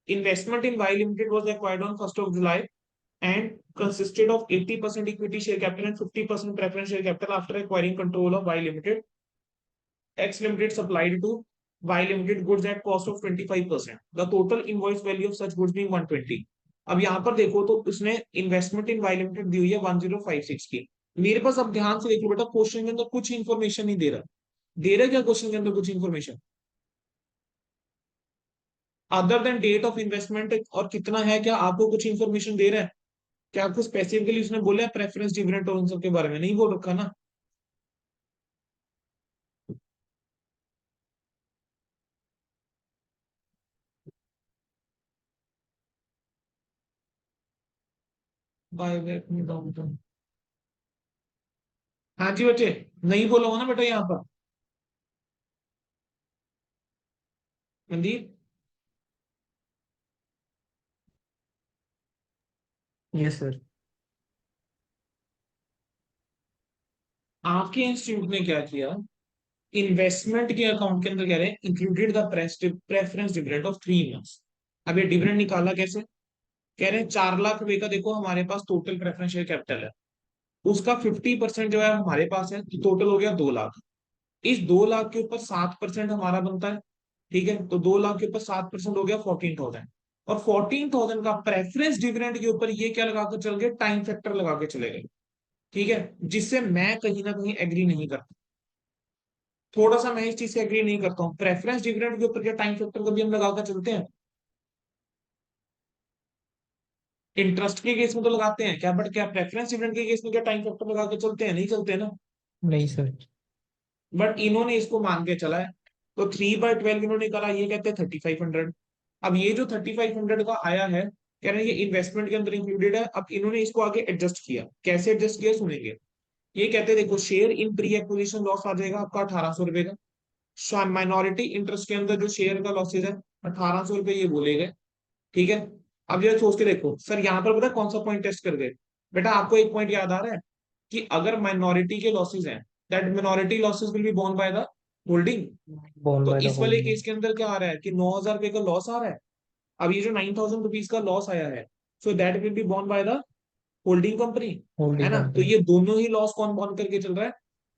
Investment in Y Limited was acquired on 1st of July and consisted of 80% equity share capital and 50% preference share capital. After acquiring control of Y Limited, X Limited supplied to Y Limited goods at cost of 25%. The total invoice value of such goods being 120. अब यहाँ पर देखो तो उसने investment in Y limited दी हुई है 1056 की। मेरे पास अब ध्यान से देखो बेटा, क्वेश्चन के अंदर कुछ इन्फॉर्मेशन नहीं दे रहा। दे रहा है क्या क्वेश्चन के अंदर कुछ information other than date of investment और कितना है? क्या आपको कुछ इन्फॉर्मेशन दे रहा है? क्या आपको स्पेसिफिकली उसने बोला है प्रेफरेंस डिविडेंड और उन सब के बारे में? नहीं बोल रखा ना। बाय बैक में डाउन। हाँ जी बच्चे, नहीं बोला हो ना बेटा यहाँ पर मनदीप। Yes sir. आपके इंस्टीट्यूट ने क्या किया, इन्वेस्टमेंट के अकाउंट के अंदर कह रहे हैं included the preference dividend of 3 months. अब ये डिविडेंड निकाला कैसे, कह रहे हैं 4 लाख रुपए का देखो हमारे पास टोटल प्रेफरेंस शेयर कैपिटल है, उसका 50% जो है हमारे पास है, तो टोटल हो गया 2 लाख। इस 2 लाख के ऊपर 7% हमारा बनता है, ठीक है, तो 2 लाख के ऊपर 7% हो गया 14,000। और 14,000 का प्रेफरेंस डिविडेंड के ऊपर ये क्या लगा कर चल गए, टाइम फैक्टर लगा के चले गए, ठीक है, जिससे मैं कहीं ना कहीं एग्री नहीं करता। थोड़ा सा मैं इस चीज से एग्री नहीं करता हूँ, प्रेफरेंस डिविडेंड के ऊपर क्या टाइम फैक्टर कभी हम लगाकर चलते हैं, इंटरेस्ट के केस में तो लगाते हैं क्या, बट क्या प्रेफरेंस डिविडेंड के केस में क्या टाइम फैक्टर लगा के चलते हैं, नहीं चलते ना। नहीं सर। बट इन्होंने इसको मान के चला है, तो 3/12 इन्होंने करा, ये कहते हैं 3500। अब ये जो 3500 का आया है, कह रहे हैं ये इन्वेस्टमेंट के अंदर इंक्लूडेड है, अब इन्होंने इसको आगे एडजस्ट किया, कैसे एडजस्ट किया सुनेंगे। ये कहते हैं देखो share in pre acquisition loss आ जाएगा आपका 1800 रुपए का, माइनॉरिटी इंटरेस्ट के अंदर जो शेयर का लॉसेज है 1800 रुपए ये बोले गए, ठीक है। अब ये सोच के देखो सर, यहाँ पर पता है कौन सा पॉइंट टेस्ट कर गए, बेटा आपको एक पॉइंट याद आ रहा है कि अगर माइनॉरिटी के लॉसेज हैं, that minority losses will be borne by the holding. Borne तो बाय द इस वाले होल्डिंग। केस के अंदर क्या आ रहा है कि 9,000 रुपए का लॉस आ रहा है। अब ये जो 9,000 रुपीज का लॉस आया है, so that will be borne by the holding company, है होल्डिंग ना। तो कंपनी। ये दोनों ही लॉस कौन बॉर्न करके चल रहा है,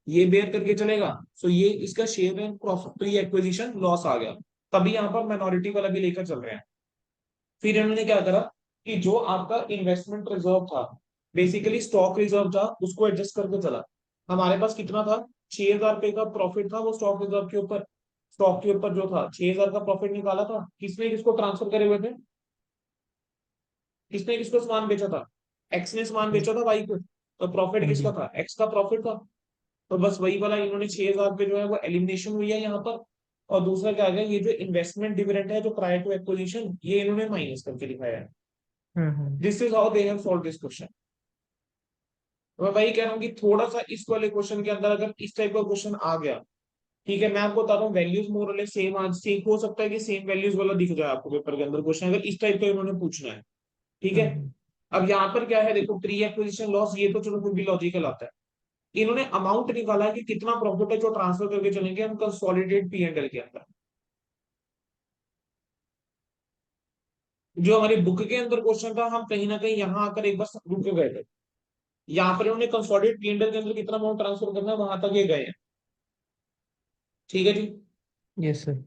ये बेयर करके चलेगा। सो ये इसका शेयर एंड प्रॉफिट, तो ये एक्विजिशन लॉस आ गया, तभी यहाँ पर माइनॉरिटी वाला भी लेकर चल रहे हैं। फिर इन्होंने क्या करा कि जो आपका इन्वेस्टमेंट रिजर्व था, बेसिकली स्टॉक रिजर्व था, उसको एडजस्ट करके चला। हमारे पास कितना था, 6,000 रुपए का प्रॉफिट था वो स्टॉक रिजर्व के ऊपर, स्टॉक के ऊपर जो था 6,000 का प्रॉफिट निकाला था, किसने किसको ट्रांसफर करे हुए थे, किसने किसको सामान बेचा था, एक्स ने सामान बेचा था वाई को, तो प्रॉफिट हाँ किसका जी। था, एक्स का प्रॉफिट था। तो बस वही वाला इन्होंने 6,000 पे जो है वो एलिमिनेशन हुई है यहाँ पर। और दूसरा क्या आ गया, ये जो इन्वेस्टमेंट डिविडेंड है जो प्रायर टू एक्विजिशन, ये इन्होंने माइनस करके दिखाया है। Hmm. This is how they have solve this question. मैं वही कह रहा हूँ कि थोड़ा सा इस वाले क्वेश्चन के अंदर अगर इस टाइप का क्वेश्चन आ गया, ठीक है, मैं आपको बताता हूँ वैल्यूज मोर और सेम, आज सेम हो सकता है कि सेम वैल्यूज वाला दिख जाए आपको पेपर के अंदर क्वेश्चन, अगर इस टाइप का इन्होंने पूछना है, ठीक है। हम्म। अब यहाँ पर क्या है देखो, प्री एक्विजिशन लॉस, ये तो चलो फिर भी लॉजिकल आता है। इन्होंने अमाउंट निकाला है कि कितना प्रॉफिट है जो ट्रांसफर करके चलेंगे हम कंसोलिडेटेड पी एंड एल के अंदर। जो हमारी बुक के अंदर क्वेश्चन था, हम कहीं ना कहीं यहाँ आकर एक बार रुक गए थे। यहाँ पर इन्होंने कंसोलिडेटेड पी एंड एल के अंदर कितना अमाउंट ट्रांसफर करना है वहां तक ये गए हैं, ठीक है जी। Yes sir.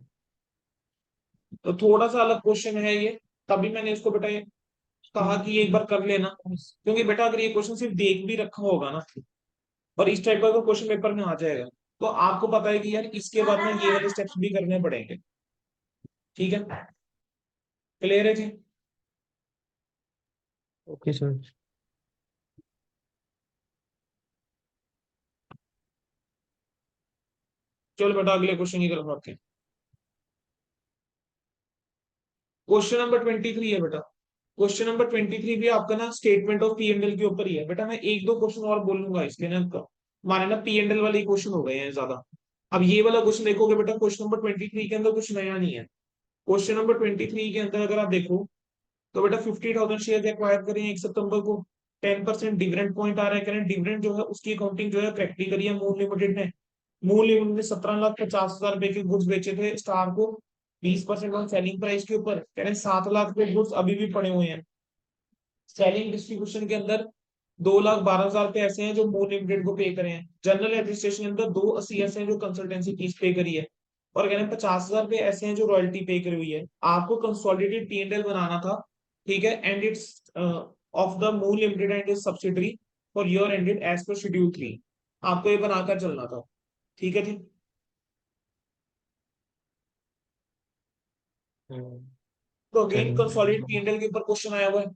तो थोड़ा सा अलग क्वेश्चन है ये, तभी मैंने इसको बेटा ये कहा कि ये एक बार कर लेना, क्योंकि बेटा अगर ये क्वेश्चन सिर्फ देख भी रखा होगा ना, और इस टाइप का क्वेश्चन पेपर में आ जाएगा, तो आपको पता है कि यार इसके बाद में ये वाले स्टेप्स भी करने पड़ेंगे, ठीक है, क्लियर है जी। Okay sir. चलो बेटा अगले क्वेश्चन की तरफ आते हैं। क्वेश्चन नंबर 23 है बेटा। क्वेश्चन नंबर 23 भी आपका ना statement of P and L के ऊपर ही है बेटा, मैं एक दो क्वेश्चन और बोल लूंगा इसके ना, हमारे ना पी एंड एल वाले क्वेश्चन हो गए हैं ज्यादा। अब ये वाला क्वेश्चन देखोगे बेटा, क्वेश्चन नंबर 23 के अंदर कुछ नया नहीं है। क्वेश्चन नंबर 23 के अंदर अगर आप देखो, तो बेटा 50,000 शेयर एक्वायर करें 1 सितंबर को, 10% डिविडेंड पॉइंट आ रहा है, करें डिविडेंड जो है उसकी अकाउंटिंग जो है करेक्टली करी है मून लिमिटेड ने। मून लिमिटेड ने 17,50,000 रुपए के गुड्स बेचे थे स्टार को, 20% ऑन सेलिंग प्राइस के ऊपर, कह रहे हैं 7 लाख के गुड्स अभी भी पड़े हुए हैं। सेलिंग डिस्ट्रीब्यूशन के अंदर 2,12,000 रुपए ऐसे हैं जो मून लिमिटेड को पे करे हैं। जनरल एडमिनिस्ट्रेशन के अंदर 280 ऐसे हैं जो कंसल्टेंसी फीस पे करी है। और कह रहे हैं 50,000 रुपए ऐसे हैं जो रॉयल्टी पे करी हुई है। आपको कंसोलिडेटेड पी एंड एल बनाना था, ठीक है, and its of the Moon limited and its subsidiary for year ended as per schedule 3। आपको ये बनाकर चलना था, ठीक है जी। हम्म। तो अगेन कंसोलिडेटेड पी चलिए। एंड एल के ऊपर क्वेश्चन आया हुआ है, और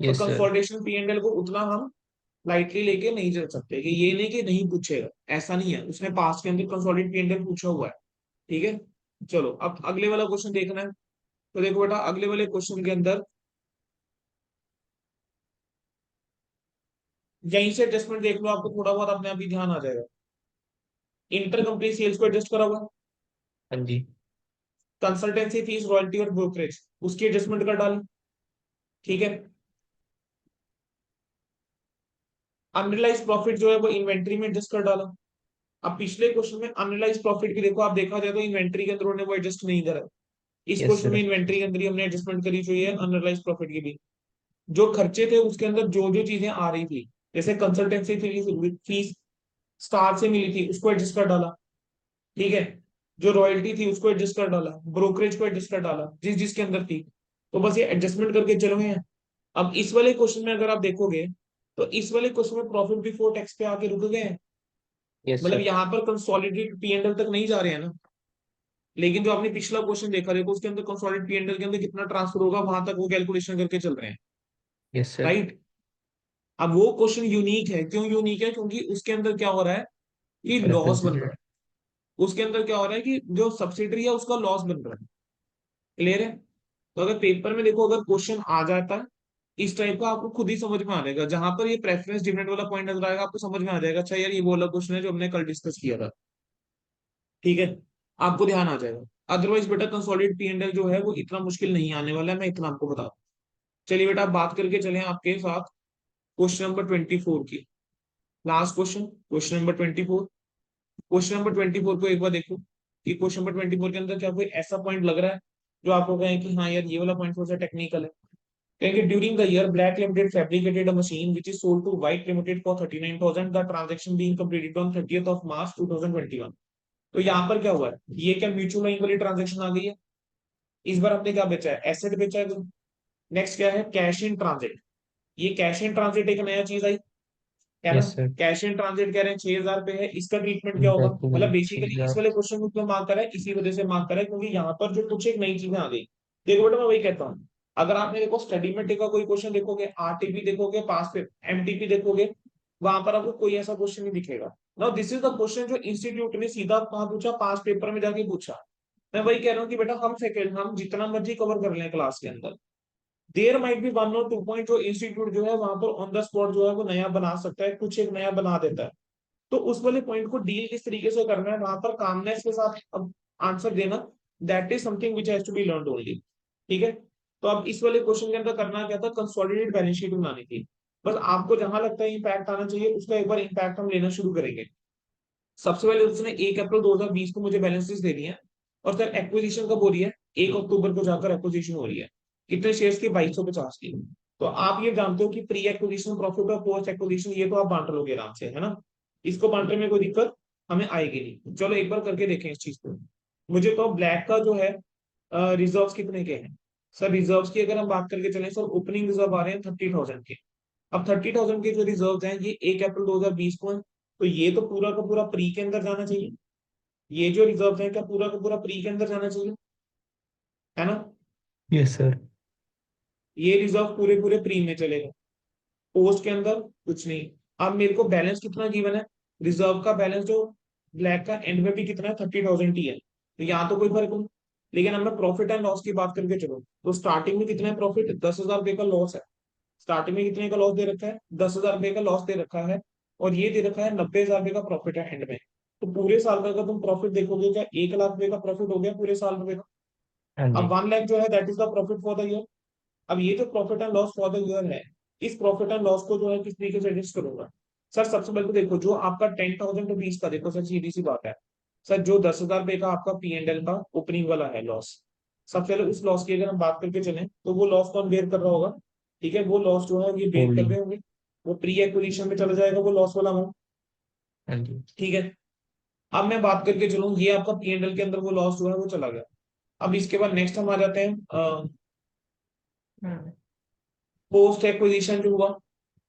yes sir. Consolidation P and L को उतना हम लाइटली लेके नहीं चल सकते कि ये नहीं कि नहीं पूछेगा, ऐसा नहीं है, उसने पास के अंदर कंसोलिडेट पी एंड एल पूछा हुआ है, ठीक है। चलो अब अगले वाला क्वेश्चन देखना है, तो देखो बेटा अगले वाले क्वेश्चन के अंदर यहीं से एडजस्टमेंट देख लो, आपको थोड़ा बहुत अपने आप ही ध्यान आ जाएगा। इंटर कंपनी सेल्स को एडजस्ट करा हुआ, हाँ जी। कंसल्टेंसी फीस रॉयल्टी और ब्रोकरेज उसकी एडजस्टमेंट कर डाली, ठीक है। अनरियलाइज प्रॉफिट जो है वो इन्वेंट्री में एडजस्ट कर डाला। अब पिछले क्वेश्चन में अनरियलाइज प्रॉफिट की देखो, आप देखा जाए तो इन्वेंट्री के अंदर उन्होंने वो एडजस्ट नहीं करा। इस यस क्वेश्चन में सर। इन्वेंट्री के अंदर ही हमने एडजस्टमेंट करी हुई है, अनरियलाइज प्रॉफिट की भी। जो खर्चे थे उसके अंदर जो जो चीजें आ रही थी, जैसे कंसल्टेंसी फीस स्टार से मिली थी उसको एडजस्ट कर डाला, ठीक है। जो रॉयल्टी थी उसको एडजस्ट कर डाला, ब्रोकरेज को एडजस्ट कर डाला जिस जिसके अंदर थी। तो बस ये एडजस्टमेंट करके चल रहे हैं। अब इस वाले क्वेश्चन में अगर आप देखोगे तो इस वाले क्वेश्चन में प्रॉफिट बिफोर टैक्स पे आके रुक गए हैं। यस मतलब सर। यहाँ पर कंसोलिडेटेड पी एंड एल तक नहीं जा रहे हैं ना। लेकिन जो आपने पिछला क्वेश्चन देखा, देखो उसके अंदर कंसोलिडेटेड पी एंड एल के अंदर कितना ट्रांसफर होगा वहां तक वो कैलकुलेशन करके चल रहे हैं, यस सर। राइट। अब वो क्वेश्चन यूनिक है, क्यों यूनिक है? क्योंकि उसके अंदर क्या हो रहा है कि लॉस बन रहा रेफ्रिजरेटर। है। उसके अंदर क्या हो रहा है कि जो सब्सिडरी है उसका लॉस बन रहा है। क्लियर है? तो अगर पेपर में देखो अगर क्वेश्चन आ जाता है इस टाइप का, आपको खुद ही समझ में आ जाएगा। जहां पर ये प्रेफरेंस डिविडेंड वाला पॉइंट नजर आएगा आपको समझ में आ जाएगा, अच्छा यार ये वो वाला क्वेश्चन है जो हमने कल डिस्कस किया था, ठीक है। आपको ध्यान आ जाएगा। अदरवाइज बेटा कंसोलिडेटेड पी एंड एल जो है वो इतना मुश्किल नहीं आने वाला है, मैं इतना आपको बता दूं। चलिए बेटा आप बात करके चले आपके साथ क्वेश्चन नंबर 24 की। Last question, question number 24। Question number 24 को एक बार देखो कि क्वेश्चन नंबर 24 के अंदर क्या कोई ऐसा पॉइंट लग रहा है जो आपको कहें कि हाँ यार ये वाला पॉइंट थोड़ा सा टेक्निकल है। कहेंगे during the year Black limited fabricated a machine which is sold to White limited for 39,000, the transaction being completed on 30th of March 2021। तो यहाँ पर क्या हुआ है, ये क्या म्यूचुअल लाइन वाली ट्रांजैक्शन आ गई है? इस बार हमने क्या बेचा है, एसेट बेचा है। नेक्स्ट क्या है, कैश इन ट्रांजिट। ये कैश इन ट्रांजिट एक नया चीज आई है ना। Yes sir. Cash in transit कह रहे हैं 6,000 पे है, इसका ट्रीटमेंट क्या होगा? इम्पैक्ट टू मतलब छः बेसिकली इस हजार वाले क्वेश्चन को क्यों मार्क करा है, इसी वजह से मार्क करा है क्योंकि यहाँ पर जो कुछ एक नई चीजें आ गई। देखो बेटा मैं वही कहता हूँ, अगर आपने देखो स्टडी में का कोई क्वेश्चन देखोगे, आरटीपी देखोगे, पास पे एमटीपी देखोगे, वहां पर आपको कोई ऐसा क्वेश्चन नहीं दिखेगा। Now this is the question जो इंस्टीट्यूट ने सीधा कहाँ पूछा, पास पेपर में जाके पूछा। मैं वही कह रहा हूँ कि बेटा हम सेकेंड हम जितना मर्जी कवर कर लें क्लास के अंदर, देयर माइट बी 1 और 2 पॉइंट जो इंस्टीट्यूट जो है वहां पर ऑन द स्पॉट जो है वो नया बना सकता है, कुछ एक नया बना देता है। तो उस वाले पॉइंट को डील किस तरीके से करना है वहां पर कामनेस के साथ अब आंसर देना, that is something which has to be learned only, ठीक है। तो अब इस वाले क्वेश्चन के अंदर करना क्या था, कंसोलिडेटेड बैलेंस शीट बनानी थी। बस आपको जहां लगता है इंपैक्ट आना चाहिए उसका एक बार इंपैक्ट हम लेना शुरू करेंगे। सबसे पहले उसने 1 अप्रैल 2020 को मुझे बैलेंस शीट दे दी है, और सर एक्विजिशन कब हो रही है, 1 अक्टूबर को जाकर एक्विजिशन हो रही है। कितने शेयर्स की, 2250 की। तो आप ये जानते हो कि प्री एक्विजिशन प्रॉफिट और पोस्ट एक्विजिशन ये तो आप बांट लोगे आराम से, है ना। इसको बांटने में कोई दिक्कत हमें आएगी नहीं। चलो एक बार करके देखें इस चीज को। मुझे तो ब्लैक का जो है रिजर्व कितने के हैं। सर रिजर्व की अगर हम बात करके चलें सर, ओपनिंग रिजर्व आ रहे हैं 30,000 के। अब 30,000 के जो रिजर्व हैं ये 1 अप्रैल 2020 को है, तो ये तो पूरा का पूरा प्री के अंदर जाना चाहिए। ये जो रिजर्व है क्या पूरा का पूरा प्री के अंदर जाना चाहिए, है ना। Yes sir. ये रिजर्व पूरे पूरे प्री में चलेगा, पोस्ट के अंदर कुछ नहीं। अब मेरे को बैलेंस कितना गिवन है, रिजर्व का बैलेंस जो ब्लैक का एंड में भी कितना है, 30,000 ही है, तो यहाँ तो कोई फर्क नहीं। लेकिन अब मैं प्रॉफिट एंड लॉस की बात करके चलो, तो स्टार्टिंग में कितना है प्रॉफिट, 10,000 रुपये का लॉस है। स्टार्टिंग में कितने का लॉस दे रखा है, 10,000 रुपये का लॉस दे रखा है। और ये दे रखा है 90,000 रुपये का प्रॉफिट है एंड में। तो पूरे साल का अगर तुम प्रॉफिट देखोगे क्या 1 लाख रुपए का प्रॉफिट हो गया पूरे साल रुपए का। हाँ अब जी। 1 लाख जो है that is the profit for the year. अब ये जो profit and loss for the year है, इस प्रॉफिट एंड लॉस को जो है किस तरीके से एडजस्ट करूंगा। सर सबसे पहले तो देखो जो आपका 10,000 रुपीज का, देखो सर सीधी सी बात है। सर जो 10,000 रुपये का आपका पी एंड एल का ओपनिंग वाला है लॉस, सबसे पहले उस लॉस की अगर हम बात करके चलें तो वो लॉस कौन बेयर कर रहा होगा, ठीक है। वो लॉस जो है ये बेयर कर होल्डिंग। रहे होंगे, वो प्री एक्विजिशन में चला जाएगा वो लॉस वाला अमाउंट, हाँ जी। ठीक है। अब मैं बात करके चलूँ ये आपका पी एंड एल के अंदर वो लॉस जो है वो चला गया। अब इसके बाद नेक्स्ट हम आ जाते हैं पोस्ट एक्विजिशन जो हुआ।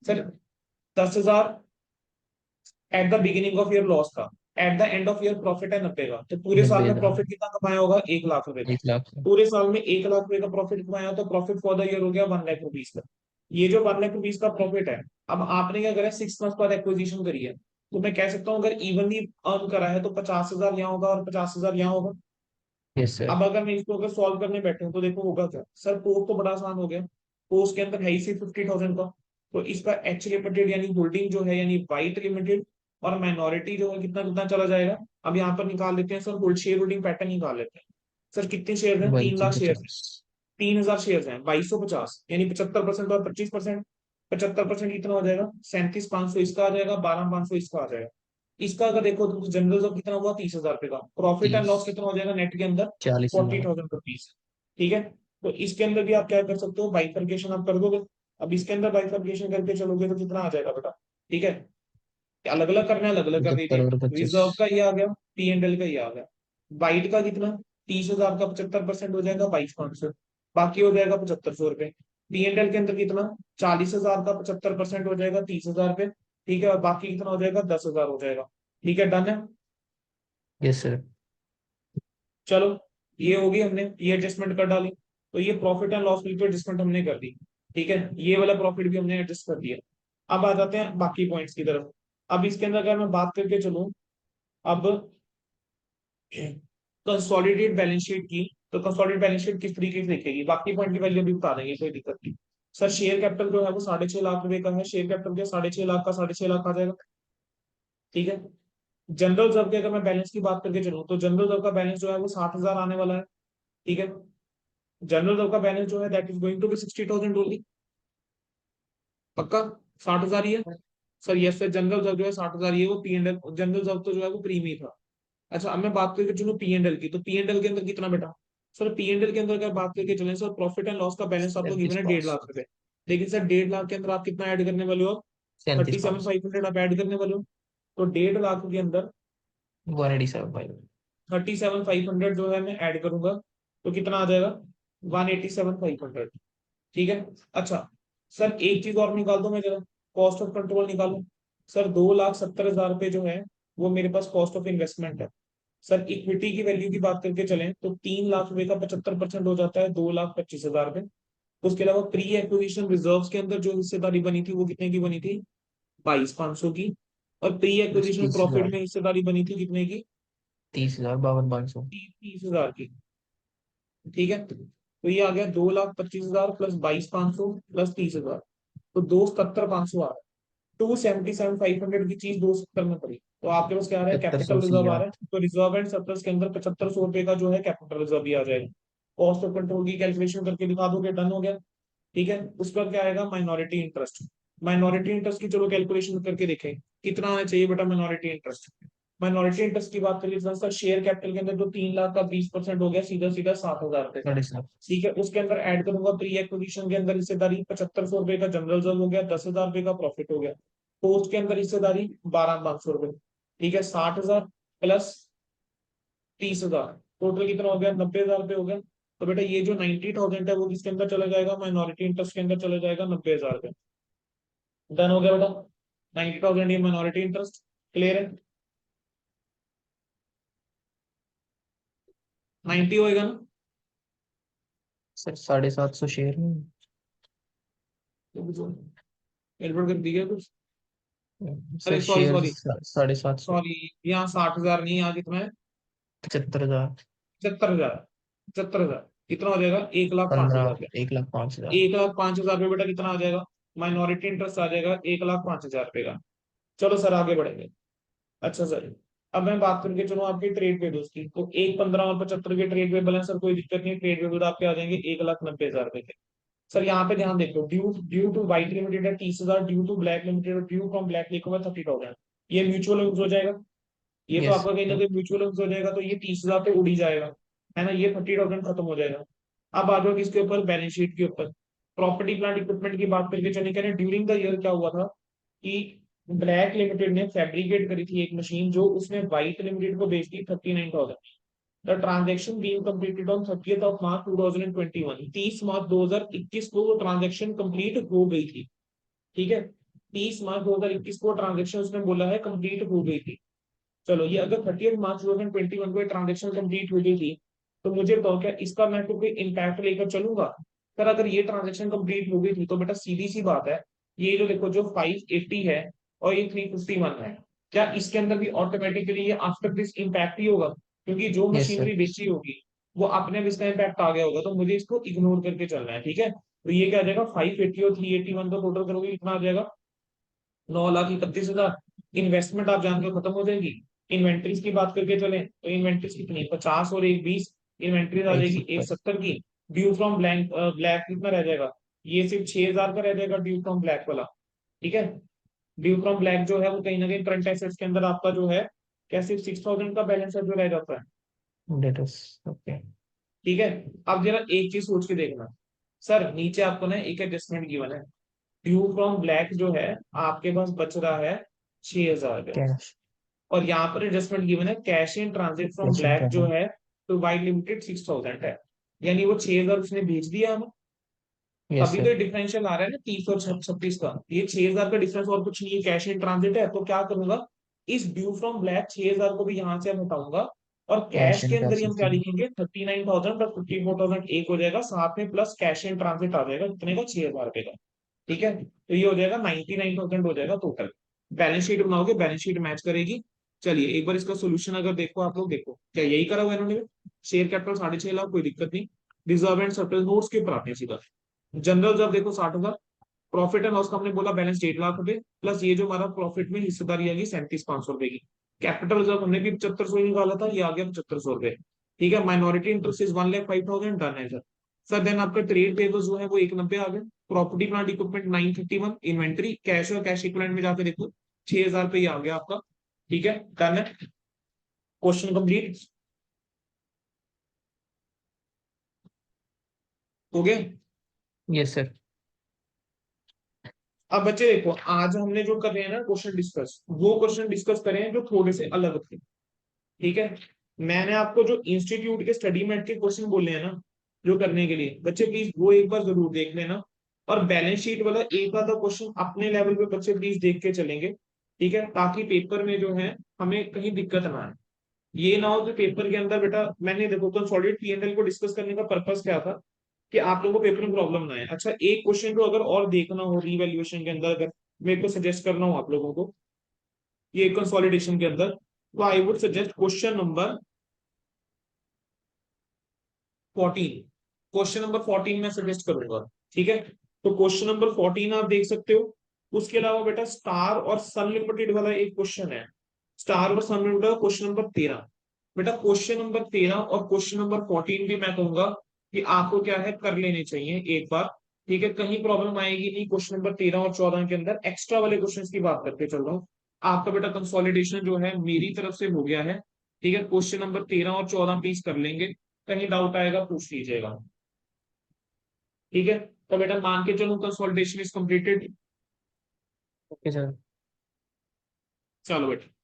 Sir 10,000 at the beginning of year loss था, at the end of year profit है 90 का, तो पूरे साल नब्बे में हजार प्रॉफिट कितना कमाया होगा, 1 लाख रुपए का। 1 लाख से। पूरे साल में 1 लाख रुपए का प्रॉफिट कमाया तो प्रॉफिट फॉर द ईयर हो गया 1 लाख रुपीज का। ये जो 1 लाख रुपीज का प्रॉफिट है, अब आपने क्या करा 6 मंथ बाद एक्विजिशन करी है, तो मैं कह सकता हूँ अगर इवनली अर्न करा है तो 50,000 यहाँ होगा और 50,000 यहाँ होगा। Yes sir. अब अगर मैं इसको अगर सॉल्व करने बैठे हूँ तो देखो होगा क्या, सर पोस्ट तो बड़ा आसान हो गया। पोस्ट के अंदर है ही 50,000 का, तो इसका एच लिमिटेड यानी होल्डिंग जो है यानी वाइट लिमिटेड और माइनॉरिटी जो है कितना कितना चला जाएगा। अब यहाँ पर निकाल लेते हैं sir, hold share holding pattern निकाल लेते हैं। सर कितने शेयर हैं, वही 3 लाख चीज शेयर है। 50। 3,000 शेयर हैं, 2250 यानी 75% और 25%। 75% कितना हो जाएगा, 37,500 इसका आ जाएगा, 12,500 इसका आ जाएगा। इसका अगर देखो तो जनरल जब कितना हुआ, 30,000 रुपए का। प्रॉफिट एंड 30, लॉस कितना हो जाएगा नेट के अंदर, 40,000। 40,000 रुपीज। ठीक है। तो इसके अंदर भी आप क्या कर सकते हो, बाइफर्केशन आप कर दोगे। अब इसके अंदर बाइफर्केशन करके चलोगे तो कितना आ जाएगा बेटा। ठीक है, अलग अलग करना है, अलग अलग कर 75 दीजिए। और 25। रिजर्व का ये आ गया, पी एंड एल का ये आ गया। वाइट का कितना, 30,000 का 75% हो जाएगा 22,500, बाकी हो जाएगा 7,500 रुपए। पी एंड एल के अंदर कितना, 40,000 का 75% हो जाएगा 30,000 रुपए। ठीक है, और बाकी कितना हो जाएगा, 10,000 हो जाएगा। ठीक है, डन है। Yes sir. चलो, ये होगी, हमने ये एडजस्टमेंट कर डाली। तो ये profit and loss bill pay adjustment हमने कर दी। ठीक है, ये वाला प्रॉफिट भी हमने एडजस्ट कर दिया। अब आ जाते हैं बाकी पॉइंट्स की तरफ। अब इसके अंदर अगर मैं बात करके चलूं, अब कंसोलिडेट बैलेंस शीट की, तो कंसोलिडेट बैलेंस शीट किस तरीके से दिखेगी, बाकी पॉइंट की वैल्यू भी बता देंगे, कोई दिक्कत नहीं। सर शेयर कैपिटल जो है वो 6.5 लाख रुपए का है, शेयर कैपिटल के 6.5 लाख का 6.5 लाख आ जाएगा। ठीक है। जनरल रिजर्व के अगर मैं बैलेंस की बात करके चलूँ तो जनरल रिजर्व का बैलेंस जो है वो 60,000 आने वाला है। ठीक है, जनरल रिजर्व का बैलेंस जो है that is going to be 60,000 only. पक्का 60,000 ही है। Sir yes sir, general reserve जो है 60,000 ही है, वो P and L general reserve तो जो है वो प्रीमियम था। अच्छा, अब मैं बात करके चलूँ पी एंड एल की, तो पी एंड एल के अंदर कितना बेटा। सर पी एंड एल के अंदर अगर बात करके चलें सर, प्रॉफिट एंड लॉस का बैलेंस आपको गिवन 37 है 500। 1.5 लाख रुपए। लेकिन सर 1.5 लाख के अंदर आप कितना ऐड करने वाले हो, 37 500। 37,500 आप ऐड करने वाले हो। तो 1.5 लाख के अंदर 187 भाई। 37,500 जो है मैं ऐड करूंगा, तो कितना आ जाएगा, 187,500। ठीक है। अच्छा, सर एक चीज और निकाल दो मैं जरा, कॉस्ट ऑफ कंट्रोल निकालो। सर 2,70,000 रुपए जो है वो मेरे पास कॉस्ट ऑफ इन्वेस्टमेंट है। सर इक्विटी की वैल्यू की बात करके चलें तो 3 लाख रुपए का 75% हो जाता है 2,25,000 रुपए। उसके अलावा प्री एक्विजिशन रिजर्व के अंदर जो हिस्सेदारी बनी थी वो कितने की बनी थी, 22,500 की। और प्री बस एक्विजिशन प्रॉफिट 30,000। में हिस्सेदारी बनी थी कितने की, 30,000, 52,500। 30,000 की। ठीक है, तो ये आ गया 2,25,000 प्लस 22,500 प्लस 30,000, तो 2,77,500 आ रहा है। 2,77,500 की चीज 2,70 में पड़ी, तो आपके पास क्या आ रहा है, 7500 कैपिटल सी रिजर्व आ आ। रहा है। तो रिजर्व एंड सरप्लस के अंदर 7,500 रुपए का जो है कैपिटल रिजर्व भी आ जाएगा। कॉस्ट ऑफ कंट्रोल की कैलकुलेशन करके दिखा दोगे, डन हो गया। ठीक है, उस पर क्या आएगा, माइनॉरिटी इंटरेस्ट। माइनॉरिटी इंटरेस्ट की चलो कैलकुलेशन करके देखें, कितना आना चाहिए बेटा माइनॉरिटी इंटरेस्ट। माइनॉरिटी इंटरेस्ट की बात करिए सर, शेयर कैपिटल के अंदर जो 3 लाख का 20% हो गया, सीधा सीधा 7,000 रुपए। 7,500। ठीक है, उसके अंदर ऐड करूंगा प्री एक्विजिशन के अंदर हिस्सेदारी 7,500 रुपए का जनरल रिजर्व हो गया, 10,000 रुपए का प्रॉफिट हो गया। पोस्ट के अंदर हिस्सेदारी 12,500 रुपए। ठीक है, 60,000 प्लस 30,000, टोटल कितना हो गया, 90,000 रुपए हो गया। तो बेटा ये जो 90,000 है वो किसके अंदर चला जाएगा, माइनॉरिटी इंटरेस्ट के अंदर चला जाएगा, 90,000 रुपए। डन हो गया बेटा, 90,000 ये माइनॉरिटी इंटरेस्ट। क्लियर है, 90 होएगा ना। सर 750 शेयर में। एडवर्ड कर दिया कुछ। सर अरे सॉरी शेयर सॉरी 750। सॉरी, यहाँ 60,000 नहीं, यहाँ कितना है, 75,000। 75,000। 75,000 कितना हो जाएगा, 1,05,000 15, रुपया। 1,05,000। 1,05,000 रुपये बेटा कितना आ जाएगा, माइनॉरिटी इंटरेस्ट आ जाएगा 1,05,000 रुपये का। चलो सर आगे बढ़ेंगे। अच्छा सर, अब मैं बात करके चलो आपके ट्रेड पेबल्स की, तो 1,15 और 75 के ट्रेड पेबल है सर, कोई दिक्कत नहीं, ट्रेड पेबल आपके आ जाएंगे 1,90,000 रुपए के। सर यहाँ पे ध्यान देखो, due due to White limited है 30,000, due to Black limited, due from Black लिखा हुआ 30,000। ये म्यूचुअल यूज हो जाएगा, ये तो यस। आपका कहीं ना कहीं म्यूचुअल यूज हो जाएगा, तो ये 30,000 पे उड़ ही जाएगा, है ना, ये 30,000 खत्म हो जाएगा। अब आ जाओ किसके ऊपर, बैलेंस शीट के ऊपर। प्रॉपर्टी प्लांट इक्विपमेंट की बात करके चले, कह रहे ड्यूरिंग द ईयर क्या हुआ था कि ब्लैक लिमिटेड ने फैब्रिकेट करी थी एक मशीन, जो उसने व्हाइट लिमिटेड को बेच दी 39,000। The transaction being completed on 30th of March 2021, 30 मार्च 2021 को वो ट्रांजेक्शन कंप्लीट हो गई थी। ठीक है, 30 मार्च 2021 को ट्रांजेक्शन उसने बोला है कंप्लीट हो गई थी। चलो, ये अगर 30th मार्च 2021 को ट्रांजेक्शन कंप्लीट हो गई थी, तो मुझे तो क्या इसका मैं तो कोई इम्पैक्ट लेकर चलूंगा। सर अगर ये ट्रांजेक्शन कंप्लीट हो गई थी तो बेटा सीधी सी बात है, ये जो देखो जो 580 है और ये 351 है, क्या इसके अंदर भी ऑटोमेटिकली ये आफ्टर दिस इम्पैक्ट ही होगा, क्योंकि जो यस सर। मशीनरी बेची होगी वो अपने भी इसका इम्पैक्ट आ गया होगा, तो मुझे इसको इग्नोर करके चलना है। ठीक है, तो ये क्या आ जाएगा 580 और 381 का टोटल करोगे कितना आ जाएगा 9,31,000। इन्वेस्टमेंट आप जानते हो खत्म हो जाएगी। इन्वेंट्रीज की बात करके चले तो इन्वेंट्रीज कितनी 50 और एक 20, इन्वेंट्रीज आ एक जाएगी सत्तर 170 की। ड्यू फ्रॉम ब्लैंक ब्लैक कितना रह जाएगा, ये सिर्फ 6,000 का रह जाएगा ड्यू फ्रॉम ब्लैक वाला। ठीक है, ड्यू फ्रॉम ब्लैक जो है वो कहीं ना कहीं करंट एसेट्स के अंदर आपका जो है क्या सिर्फ 6,000 का बैलेंस है जो रह जाता है। Date is okay. ठीक है, अब जरा एक चीज सोच के देखना, सर नीचे आपको ना एक एडजस्टमेंट गिवन है, ड्यू फ्रॉम ब्लैक जो है आपके पास बच रहा है 6,000 का, कैश। और यहाँ पर एडजस्टमेंट गिवन है cash in transit from cash in black जो ट्रांसफर। है तो वाइड लिमिटेड 6,000 है, यानी वो 6,000 उसने भेज दिया हमें। यस तभी तो सर। डिफरेंशियल आ रहा है ना 30 और 36 का, ये 6,000 का डिफरेंस और कुछ नहीं है, कैश इन ट्रांजिट है। तो क्या करूंगा, इस ड्यू फ्रॉम ब्लैक 6,000 को भी यहाँ से हम हटाऊंगा, और कैश कैश के इन अंदर ही हम क्या ट्रांसफर। लिखेंगे 39,000 प्लस 54,000 एक हो जाएगा, साथ में प्लस कैश इन ट्रांजिट आ जाएगा कितने का 6,000 का। ठीक है, तो ये हो जाएगा 99,000 हो जाएगा टोटल। बैलेंस शीट बनाओगे, बैलेंस शीट मैच करेगी। चलिए एक बार इसका सोल्यूशन अगर देखो आप लोग, देखो क्या यही करा हुआ है इन्होंने। शेयर कैपिटल 6.5 लाख, कोई दिक्कत नहीं। रिजर्व एंड सरप्लस नोट्स के ऊपर आते हैं सीधा। जनरल जब देखो 60,000, प्रॉफिट एंड लॉस का हमने बोला बैलेंस 1.5 लाख रुपए, प्लस ये जो हमारा प्रॉफिट में हिस्सेदारी आ गई 37,500 रुपए की। कैपिटल रिजर्व हमने भी 7500 ही निकाला था, ये आ गया 7500 रुपए। ठीक है, माइनॉरिटी इंटरेस्ट इज 1,05,000 डन है सर। सर देन आपका ट्रेड पेबल्स जो है वो 190 आ गए। Property plant equipment 951, inventory cash और कैश इक्विवेलेंट में जाके देखो 6,000 पे ही आ गया आपका। ठीक है, डन है, क्वेश्चन कंप्लीट हो गया। Yes sir. अब बच्चे देखो आज हमने जो कर रहे हैं ना क्वेश्चन डिस्कस, वो क्वेश्चन डिस्कस करें हैं जो थोड़े से अलग थे। ठीक है, मैंने आपको जो इंस्टीट्यूट के स्टडी मेट के क्वेश्चन बोले हैं ना जो करने के लिए, बच्चे प्लीज वो एक बार जरूर देख लेना। और बैलेंस शीट वाला एक आधा क्वेश्चन अपने लेवल पे बच्चे प्लीज देख के चलेंगे। ठीक है, ताकि पेपर में जो है हमें कहीं दिक्कत ना आए। ये ना हो कि पेपर के अंदर बेटा, मैंने देखो कंसोलिडेट पीएनएल को डिस्कस करने का पर्पस क्या था कि आप लोगों को पेपर में प्रॉब्लम ना आए। अच्छा एक क्वेश्चन को अगर और देखना हो रीवैल्यूएशन के अंदर, अगर मेरे को सजेस्ट करना हो आप लोगों को ये कंसोलिडेशन के अंदर, तो I would suggest question number 14। Question number 14 मैं सजेस्ट करूंगा। ठीक है, तो क्वेश्चन नंबर 14 आप देख सकते हो। उसके अलावा बेटा स्टार और सन लिमिटेड वाला एक क्वेश्चन है, स्टार और सन लिमिटेड क्वेश्चन नंबर 13। बेटा क्वेश्चन नंबर 13 और क्वेश्चन नंबर 14 भी मैं कहूंगा कि आपको क्या है कर लेने चाहिए एक बार। ठीक है, कहीं प्रॉब्लम आएगी नहीं। क्वेश्चन नंबर 13 और 14 के अंदर एक्स्ट्रा वाले क्वेश्चन की बात करके चल रहा हूँ। आपका बेटा कंसोलिडेशन जो है मेरी तरफ से हो गया है। ठीक है, क्वेश्चन नंबर 13 और 14 प्लीज कर लेंगे, कहीं डाउट आएगा पूछ लीजिएगा। ठीक है, तो बेटा मान के चलो consolidation is completed. Okay sir. चलो बेटा।